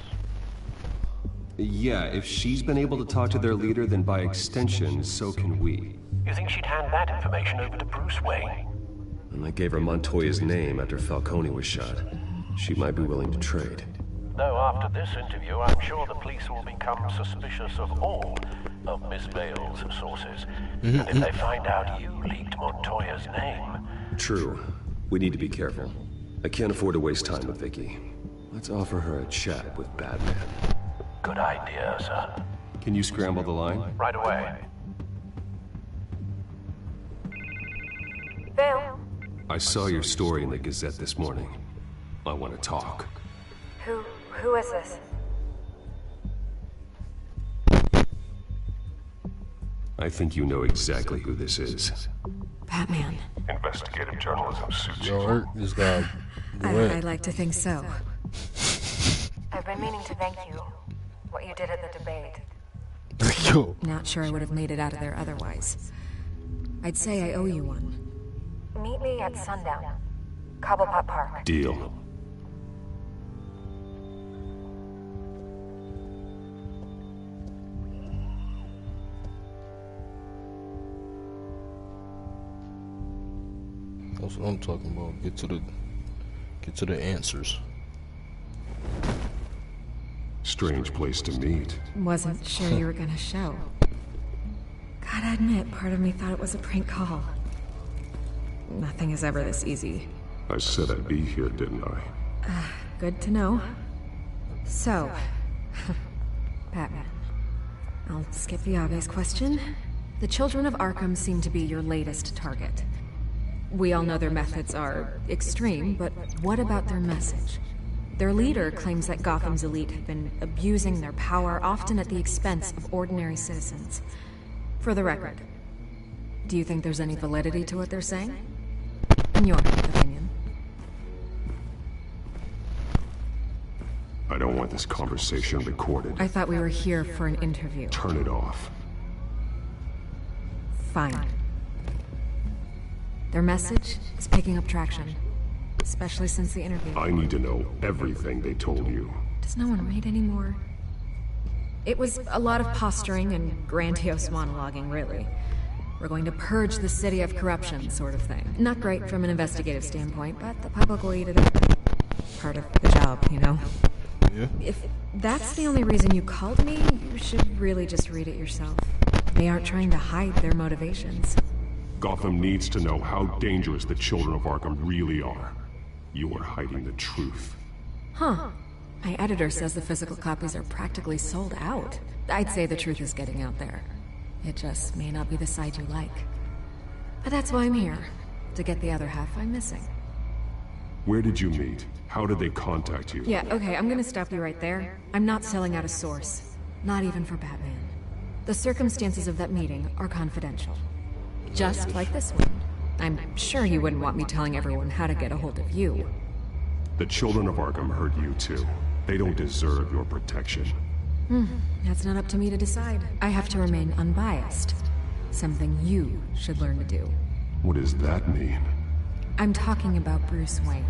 Yeah, if she's been able to talk to their leader, then by extension, so can we. You think she'd hand that information over to Bruce Wayne? And I gave her Montoya's name after Falcone was shot. She might be willing to trade. Though after this interview, I'm sure the police will become suspicious of all of Miss Vale's sources. And if they find out you leaked Montoya's name... True. We need to be careful. I can't afford to waste time with Vicky. Let's offer her a chat with Batman. Good idea, sir. Can you scramble the line? Right away. Vale? I saw your story in the Gazette this morning. I want to talk. Who is this? I think you know exactly who this is. Batman. Investigative journalism suits you. Yo, this guy. I'd like to think so. I've been meaning to thank you. What you did at the debate. Yo. Not sure I would have made it out of there otherwise. I'd say I owe you one. Meet me at sundown. Cobblepot Park. Deal. That's what I'm talking about. Get to the answers. Strange place to meet. Wasn't sure you were gonna show. Gotta admit, part of me thought it was a prank call. Nothing is ever this easy. I said I'd be here, didn't I? Good to know. So, Batman. I'll skip the obvious question. The children of Arkham seem to be your latest target. We all know their methods are extreme, but what about their message? Their leader claims that Gotham's elite have been abusing their power, often at the expense of ordinary citizens. For the record, do you think there's any validity to what they're saying? In your opinion? I don't want this conversation recorded. I thought we were here for an interview. Turn it off. Fine. Their message is picking up traction, especially since the interview. I need to know everything they told you. Does no one read anymore? It was a lot of posturing and grandiose monologuing, really. We're going to purge the city of corruption, sort of thing. Not great from an investigative standpoint, but the public will eat it up. Part of the job, you know? Yeah. If that's the only reason you called me, you should really just read it yourself. They aren't trying to hide their motivations. Gotham needs to know how dangerous the children of Arkham really are. You are hiding the truth. Huh. My editor says the physical copies are practically sold out. I'd say the truth is getting out there. It just may not be the side you like. But that's why I'm here. To get the other half I'm missing. Where did you meet? How did they contact you? Yeah, okay, I'm gonna stop you right there. I'm not selling out a source. Not even for Batman. The circumstances of that meeting are confidential. Just like this one. I'm sure you wouldn't want me telling everyone how to get a hold of you. The children of Arkham heard you too. They don't deserve your protection. That's not up to me to decide. I have to remain unbiased. Something you should learn to do. What does that mean? I'm talking about Bruce Wayne.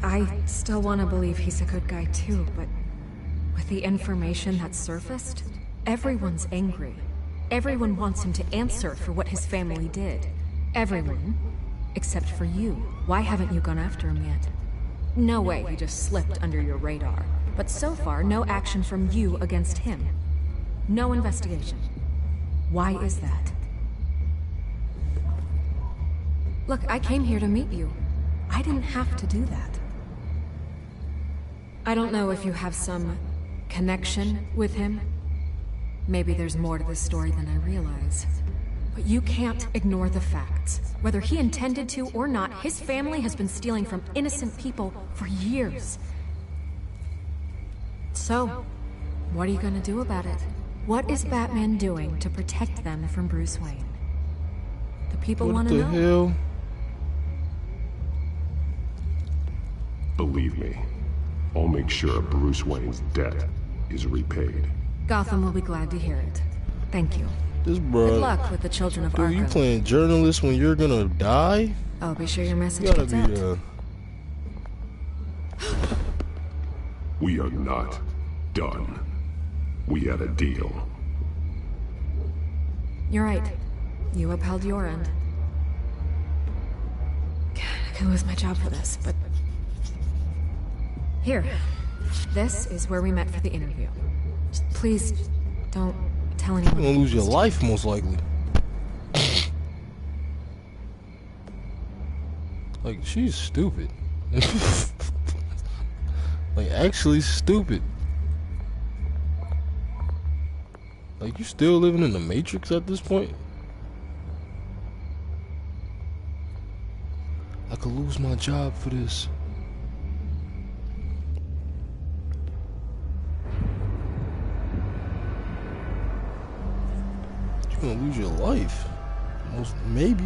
I still want to believe he's a good guy too, but with the information that surfaced, everyone's angry. Everyone wants him to answer for what his family did. Everyone, except for you. Why haven't you gone after him yet? No way he just slipped under your radar. But so far, no action from you against him. No investigation. Why is that? Look, I came here to meet you. I didn't have to do that. I don't know if you have some connection with him. Maybe there's more to this story than I realize. But you can't ignore the facts. Whether he intended to or not, his family has been stealing from innocent people for years. So, what are you gonna do about it? What is Batman doing to protect them from Bruce Wayne? The people want to know. What the hell? Believe me, I'll make sure Bruce Wayne's debt is repaid. Gotham will be glad to hear it. Thank you. This bro. Good luck with the children of Arkham. You playing journalist when you're gonna die? I'll be sure your message You gotta gets be out. We are not done. We had a deal. You're right. You upheld your end. God, I could lose my job for this, but... Here. This is where we met for the interview. Just please, don't tell anyone. You're gonna lose your life, most likely. Like, she's stupid. Like, actually stupid. Like, you still living in the Matrix at this point? I could lose my job for this. You're gonna lose your life. Most, maybe.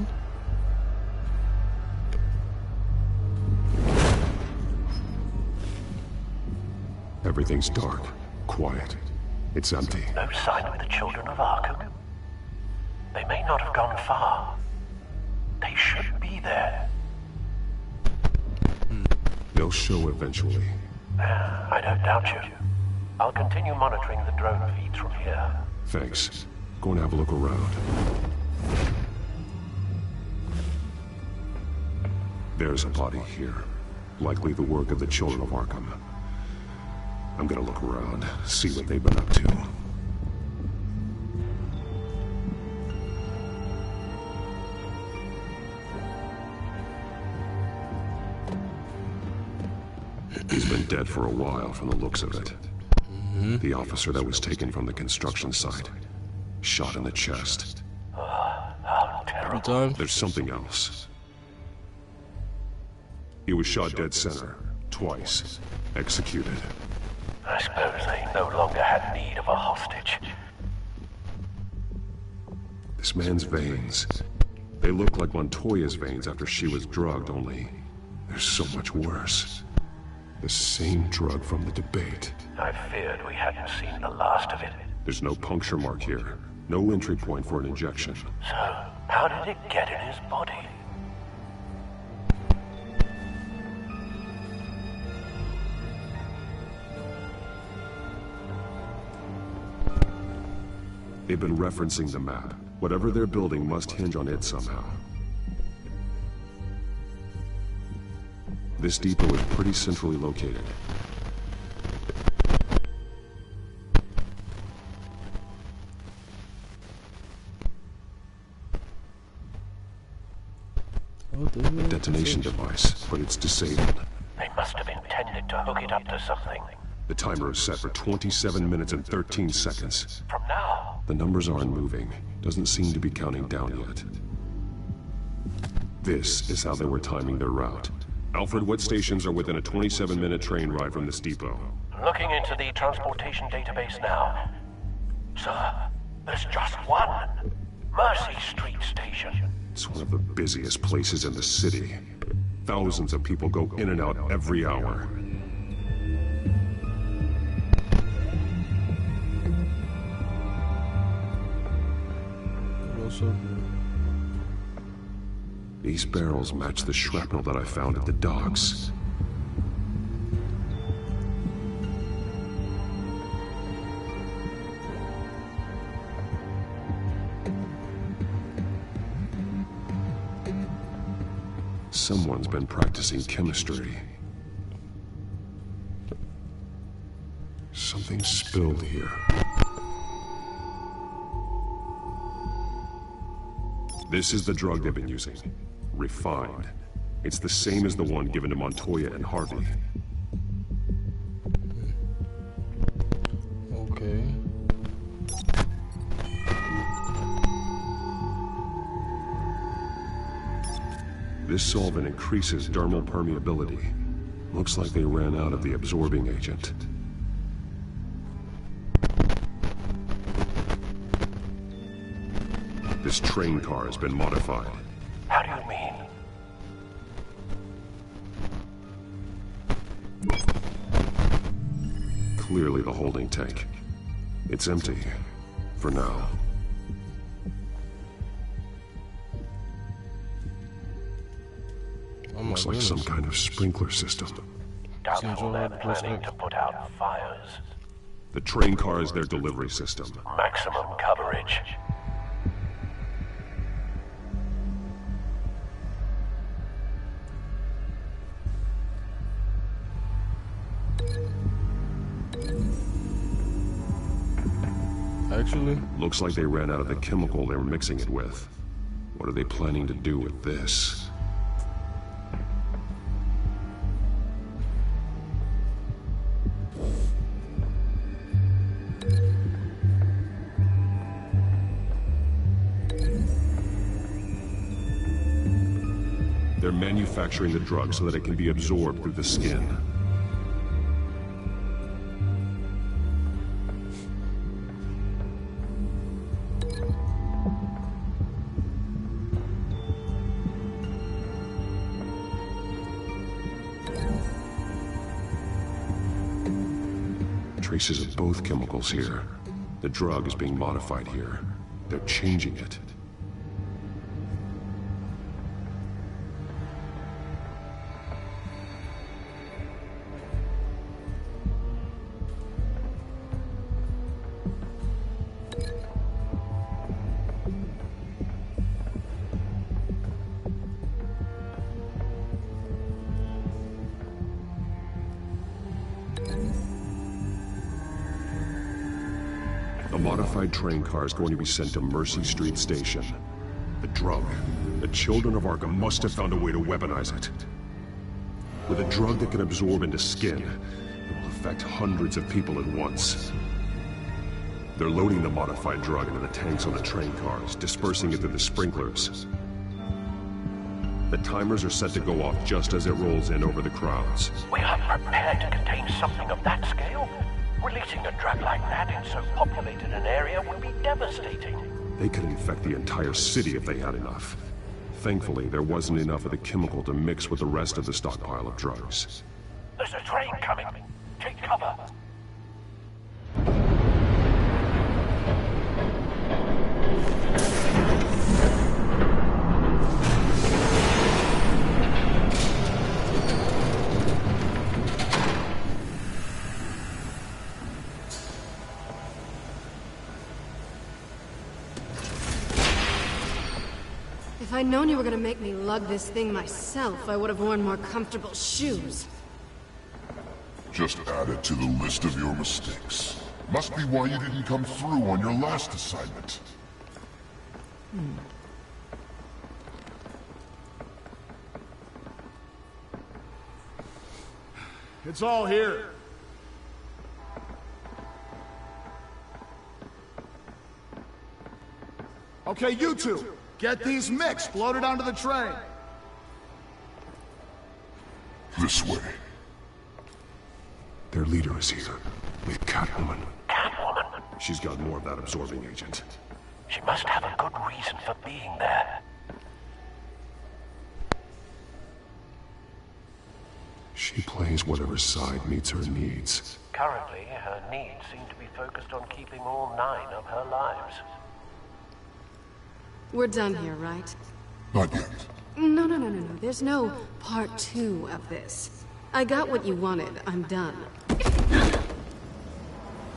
Everything's dark, quiet. It's empty. No sign of the children of Arkham. They may not have gone far. They should be there. They'll show eventually. I don't doubt you. I'll continue monitoring the drone feeds from here. Thanks. Go and have a look around. There's a body here. Likely the work of the children of Arkham. I'm gonna look around, see what they've been up to. He's been dead for a while from the looks of it. The officer that was taken from the construction site. Shot in the chest. How terrible. There's something else. He was shot dead center. Twice. Executed. I suppose they no longer had need of a hostage. This man's veins. They look like Montoya's veins after she was drugged, only they're so much worse. The same drug from the debate. I feared we hadn't seen the last of it. There's no puncture mark here. No entry point for an injection. So, how did it get in his body? They've been referencing the map. Whatever they're building must hinge on it somehow. This depot is pretty centrally located. A detonation device, but it's disabled. They must have intended to hook it up to something. The timer is set for 27 minutes and 13 seconds. From now? The numbers aren't moving. Doesn't seem to be counting down yet. This is how they were timing their route. Alfred, what stations are within a 27-minute train ride from this depot? Looking into the transportation database now. Sir, there's just one. Mercy Street Station. It's one of the busiest places in the city. Thousands of people go in and out every hour. These barrels match the shrapnel that I found at the docks. Someone's been practicing chemistry. Something spilled here. This is the drug they've been using. Refined. It's the same as the one given to Montoya and Harvey. Okay. This solvent increases dermal permeability. Looks like they ran out of the absorbing agent. This train car has been modified. How do you mean? Clearly the holding tank. It's empty. For now. Looks like some kind of sprinkler system. Doubtful they're planning to put out fires. The train car is their delivery system. Maximum coverage. Actually? Looks like they ran out of the chemical they were mixing it with. What are they planning to do with this? They're manufacturing the drug so that it can be absorbed through the skin. Traces of both chemicals here. The drug is being modified here. They're changing it. A modified train car is going to be sent to Mercy Street Station. The drug. The children of Arkham must have found a way to weaponize it. With a drug that can absorb into skin, it will affect hundreds of people at once. They're loading the modified drug into the tanks on the train cars, dispersing it through the sprinklers. The timers are set to go off just as it rolls in over the crowds. We are prepared to contain something of that scale? Releasing a drug like that in so populated an area would be devastating. They could infect the entire city if they had enough. Thankfully, there wasn't enough of the chemical to mix with the rest of the stockpile of drugs. There's a train coming. Take cover. If I'd known you were gonna make me lug this thing myself, I would have worn more comfortable shoes. Just add it to the list of your mistakes. Must be why you didn't come through on your last assignment. It's all here. Okay, you two. Get these mixed, loaded onto the train. This way. Their leader is here. With Catwoman. Catwoman? She's got more of that absorbing agent. She must have a good reason for being there. She plays whatever side meets her needs. Currently, her needs seem to be focused on keeping all 9 of her lives. We're done here, right? Not yet. No. There's no part 2 of this. I got what you wanted. I'm done.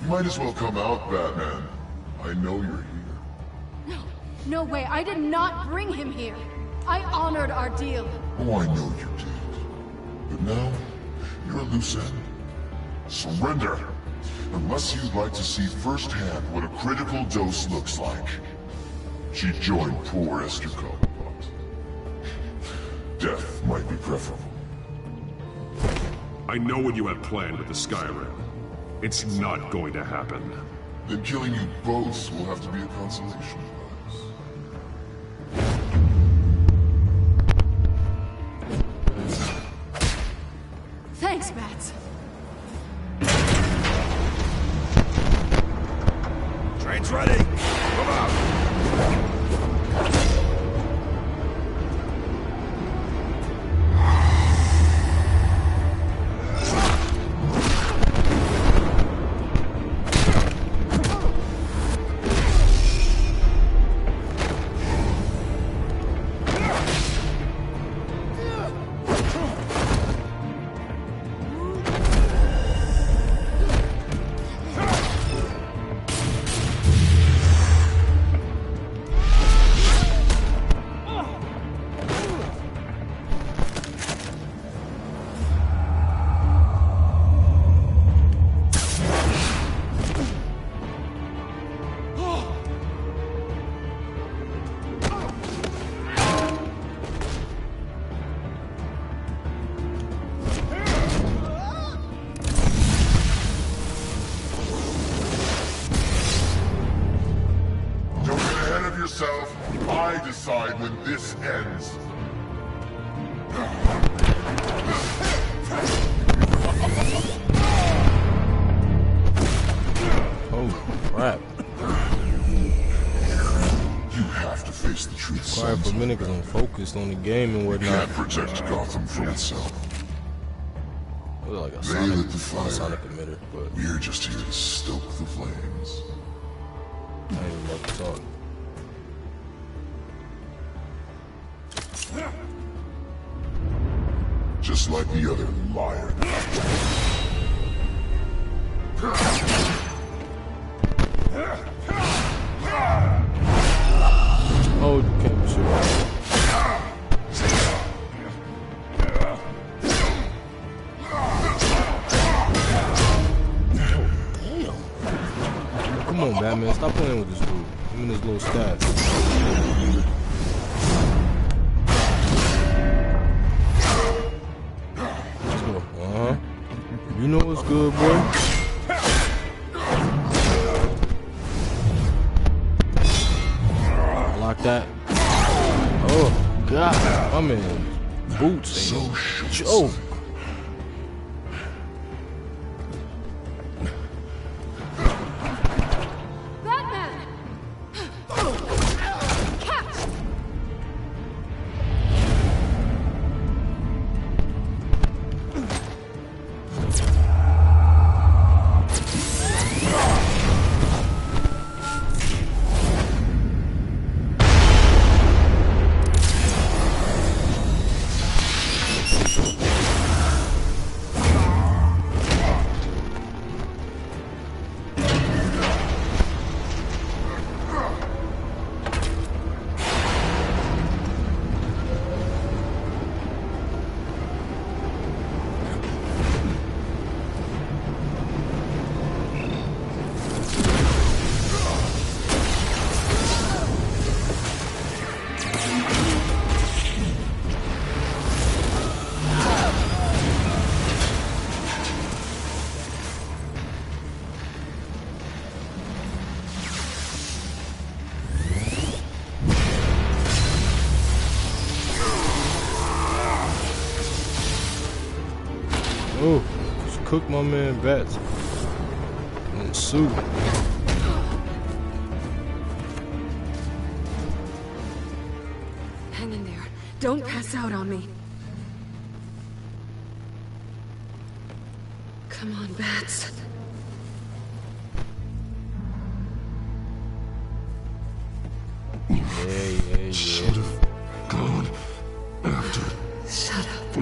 You might as well come out, Batman. I know you're here. No way. I did not bring him here. I honored our deal. Oh, I know you did. But now, you're a loose end. Surrender! Unless you'd like to see firsthand what a critical dose looks like. She joined poor Esther Cobblepot. Death might be preferable. I know what you have planned with the Skyrim. It's not going to happen. Then killing you both will have to be a consolation prize. Thanks, Bats. Train's ready! Come out! I decide when this ends. Oh, crap. You have to face the truth. Quiet for a minute because I'm focused on the game and You whatnot. can't protect Gotham from itself. It was like a They sonic, lit the fire. sonic emitter, but We're just here to stoke the flames. I ain't even about to talk. Just like the other liar. Oh, you can't shoot. Come on, Batman, stop playing with this dude. Give me this little staff. Let's go. Uh-huh. You know what's good, boy. Lock that. Oh, God. I'm in boots. Ain't no joke. Oh, just cook my man Bats in soup. Hang in there. Don't pass out on me. Come on, Bats. Yeah. Should have gone after. Shut up.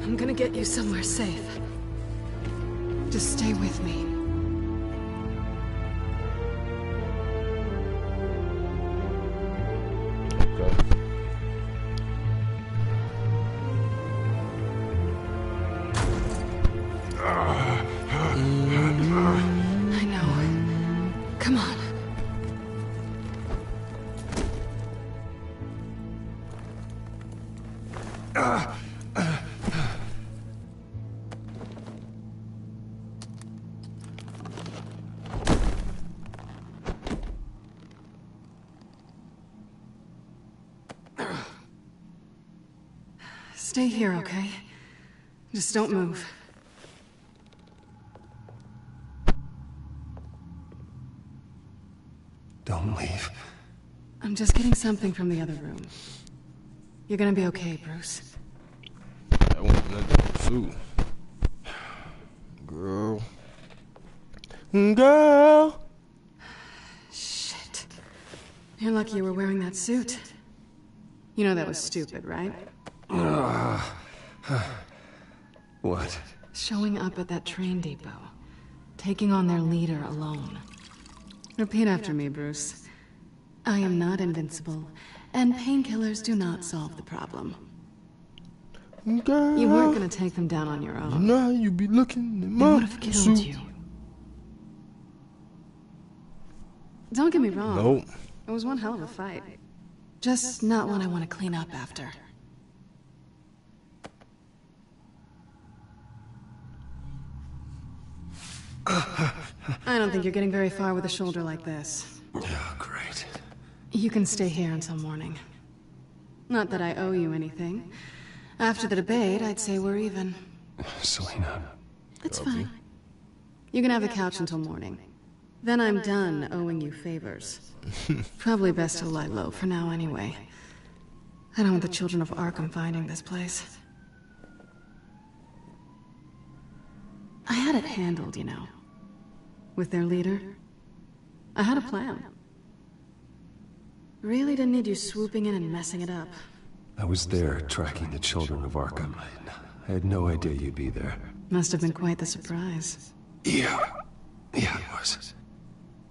I'm gonna get you somewhere safe. Just stay with me. I know. Come on. Stay here, okay? Just don't move. Don't leave. I'm just getting something from the other room. You're gonna be okay, Bruce. I want nothing soup. Girl. Shit. You're lucky you were wearing that suit. You know that was stupid, right? What? Showing up at that train depot. Taking on their leader alone. Repeat after me, Bruce. I am not invincible, and painkillers do not solve the problem. Girl. You weren't gonna take them down on your own. You know how you be looking at They my would have killed suit. you. Don't get me wrong. Nope. It was one hell of a fight. Just not one I want to clean up after. I don't think you're getting very far with a shoulder like this. Oh, great. You can stay here until morning. Not that I owe you anything. After the debate, I'd say we're even. Selena. It's fine. You can have the couch until morning. Then I'm done owing you favors. Probably best to lie low for now anyway. I don't want the children of Arkham finding this place. I had it handled, you know. With their leader. I had a plan. Really didn't need you swooping in and messing it up. I was there tracking the children of Arkham. I had no idea you'd be there. Must have been quite the surprise. Yeah, it was.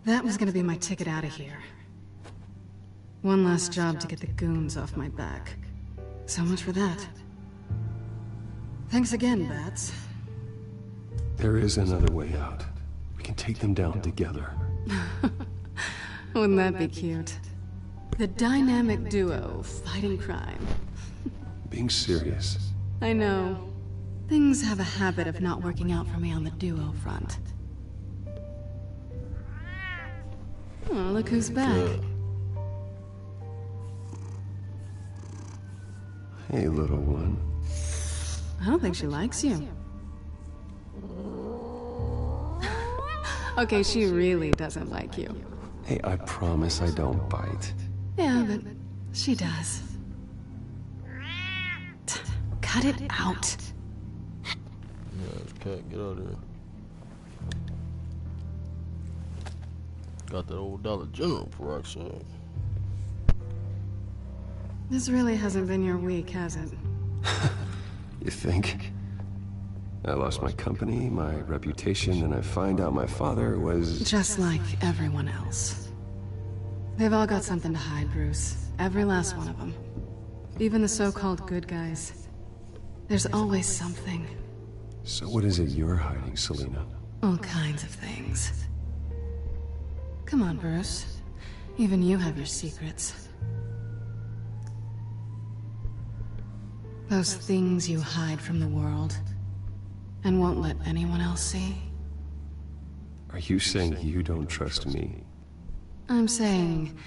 That was gonna be my ticket out of here. One last job to get the goons off my back. So much for that. Thanks again, Bats. There is another way out. We can take them down together. Wouldn't that be cute? The dynamic duo fighting crime. Being serious. I know. Things have a habit of not working out for me on the duo front. Oh, look who's back. Hey, little one. I don't think she likes you. Okay, she really doesn't like you. Hey, I promise I don't bite. Yeah, but she does. Cut it out. Yeah, this cat, get out of here. Got that old Dollar General peroxide. This really hasn't been your week, has it? You think? I lost my company, my reputation, and I find out my father was... Just like everyone else. They've all got something to hide, Bruce. Every last one of them. Even the so-called good guys. There's always something. So what is it you're hiding, Selena? All kinds of things. Come on, Bruce. Even you have your secrets. Those things you hide from the world and won't let anyone else see. Are you saying you don't trust me? I'm saying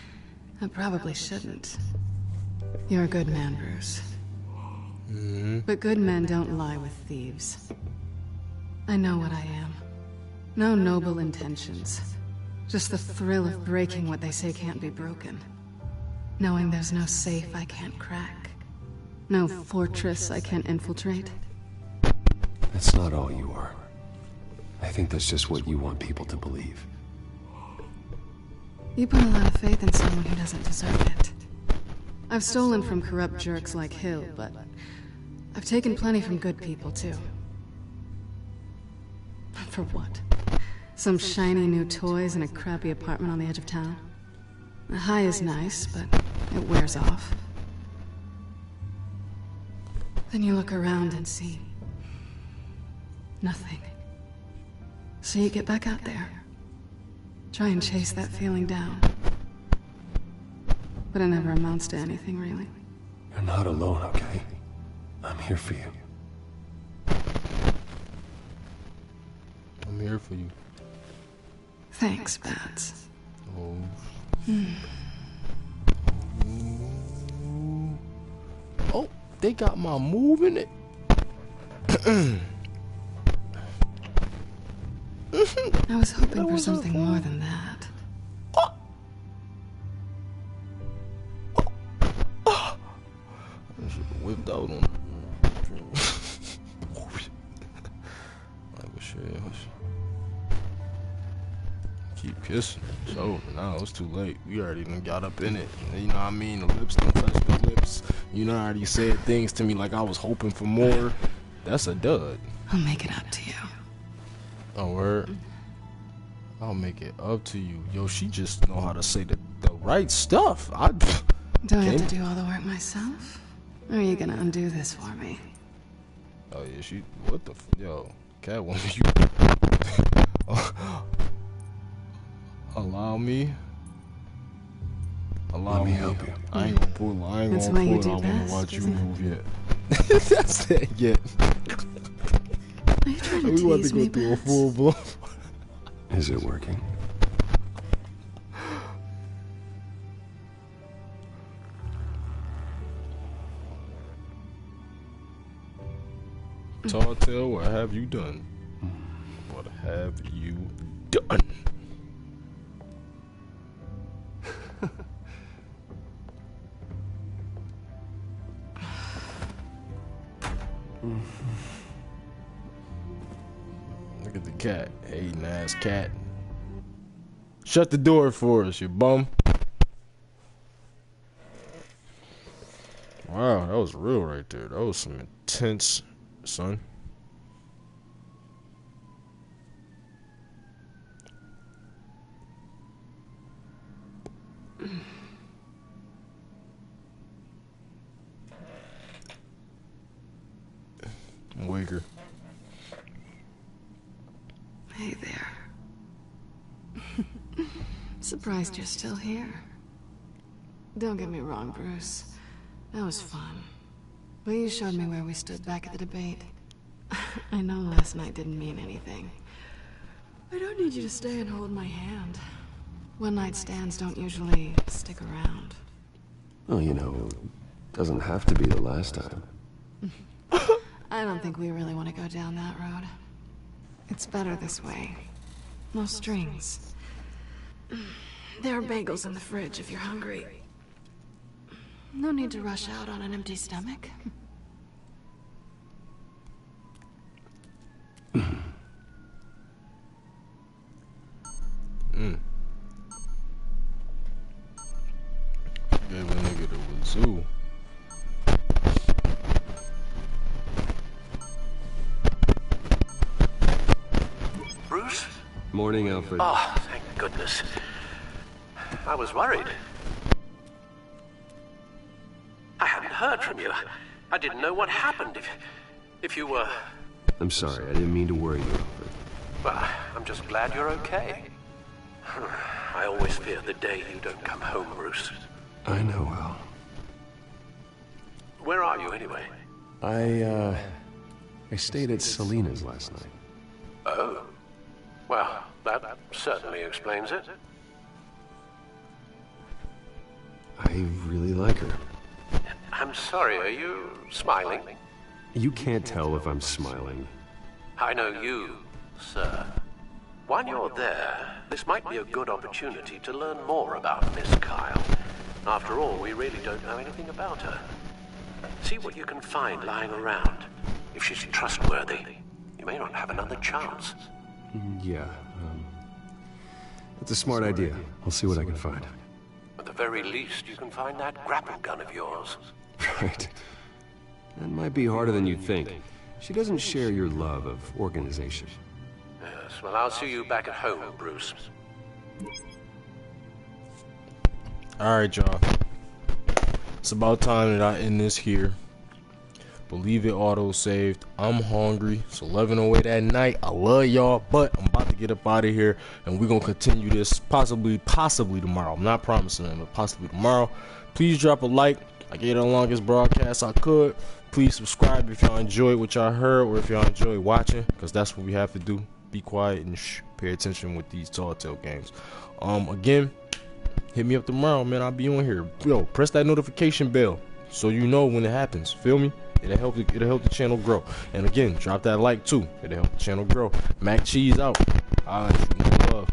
I probably shouldn't. You're a good man, Bruce. But good men don't lie with thieves. I know what I am. No noble intentions. Just the thrill of breaking what they say can't be broken. Knowing there's no safe I can't crack. No fortress I can't infiltrate. That's not all you are. I think that's just what you want people to believe. You put a lot of faith in someone who doesn't deserve it. I've stolen from corrupt jerks like Hill, but I've taken plenty from good people, too. For what? Some shiny new toys in a crappy apartment on the edge of town? The high is nice, but it wears off. Then you look around and see nothing. So you get back out there. Try and chase that feeling down. But it never amounts to anything, really. You're not alone, okay? I'm here for you. I'm here for you. Thanks, Bats. Oh. Oh, they got my move in it. I was hoping for something more than that. I should have whipped out on like a shit. Keep kissing. So now it's too late. We already done got up in it. You know what I mean? The lips don't touch the lips. You know, I already said things to me like I was hoping for more. That's a dud. I'll make it up to you. Oh, word. I'll make it up to you. Yo, she just know how to say the right stuff. Do I have to do all the work myself? Or are you gonna undo this for me? Oh yeah, she. What the? Yo, Catwoman, you. Allow me. Let me help you. I ain't gonna pull. I ain't That's gonna why you pull. do I wanna best, watch you isn't it? move yet. That's it. Yet. Are you trying to We want tease to me, go through a Bats? full blow. Is it working? TellTale, what have you done? What have you done? Look at the cat. Hating ass cat. Shut the door for us, you bum. Wow, that was real right there. That was some intense, son. Waker. Hey there. Surprised you're still here. Don't get me wrong, Bruce. That was fun. But you showed me where we stood back at the debate. I know last night didn't mean anything. I don't need you to stay and hold my hand. One-night stands don't usually stick around. Well, you know, doesn't have to be the last time. I don't think we really want to go down that road. It's better this way. No strings. There are bagels in the fridge if you're hungry. No need to rush out on an empty stomach. Gave a nigga the wazoo. Bruce? Morning, Alfred. Oh, thank goodness. I was worried. I hadn't heard from you. I didn't know what happened. If you were... I'm sorry, I didn't mean to worry you, Alfred. Well, I'm just glad you're okay. I always fear the day you don't come home, Bruce. I know, Al. Where are you, anyway? I stayed at Selena's last night. Oh. Well, that certainly explains it. I really like her. I'm sorry, are you smiling? You can't tell if I'm smiling. I know you, sir. While you're there, this might be a good opportunity to learn more about Miss Kyle. After all, we really don't know anything about her. See what you can find lying around. If she's trustworthy, you may not have another chance. Yeah, that's a smart idea. I'll see what I can find. At the very least, you can find that grapple gun of yours. Right. That might be harder than you'd think. She doesn't share your love of organization. Yes, well, I'll see you back at home, Bruce. Alright, y'all. It's about time that I end this here. Believe it auto-saved. I'm hungry. It's 11:08 at night. I love y'all, but I'm about to get up out of here, and we're going to continue this possibly tomorrow. I'm not promising it, but possibly tomorrow. Please drop a like. I gave the longest broadcast I could. Please subscribe if y'all enjoyed what y'all heard, or if y'all enjoyed watching, because that's what we have to do. Be quiet and pay attention with these TellTale games. Again, hit me up tomorrow, man. I'll be on here. Yo, press that notification bell so you know when it happens. Feel me? It'll help the channel grow. And again, drop that like too. It'll help the channel grow. Mac Cheese out. Love.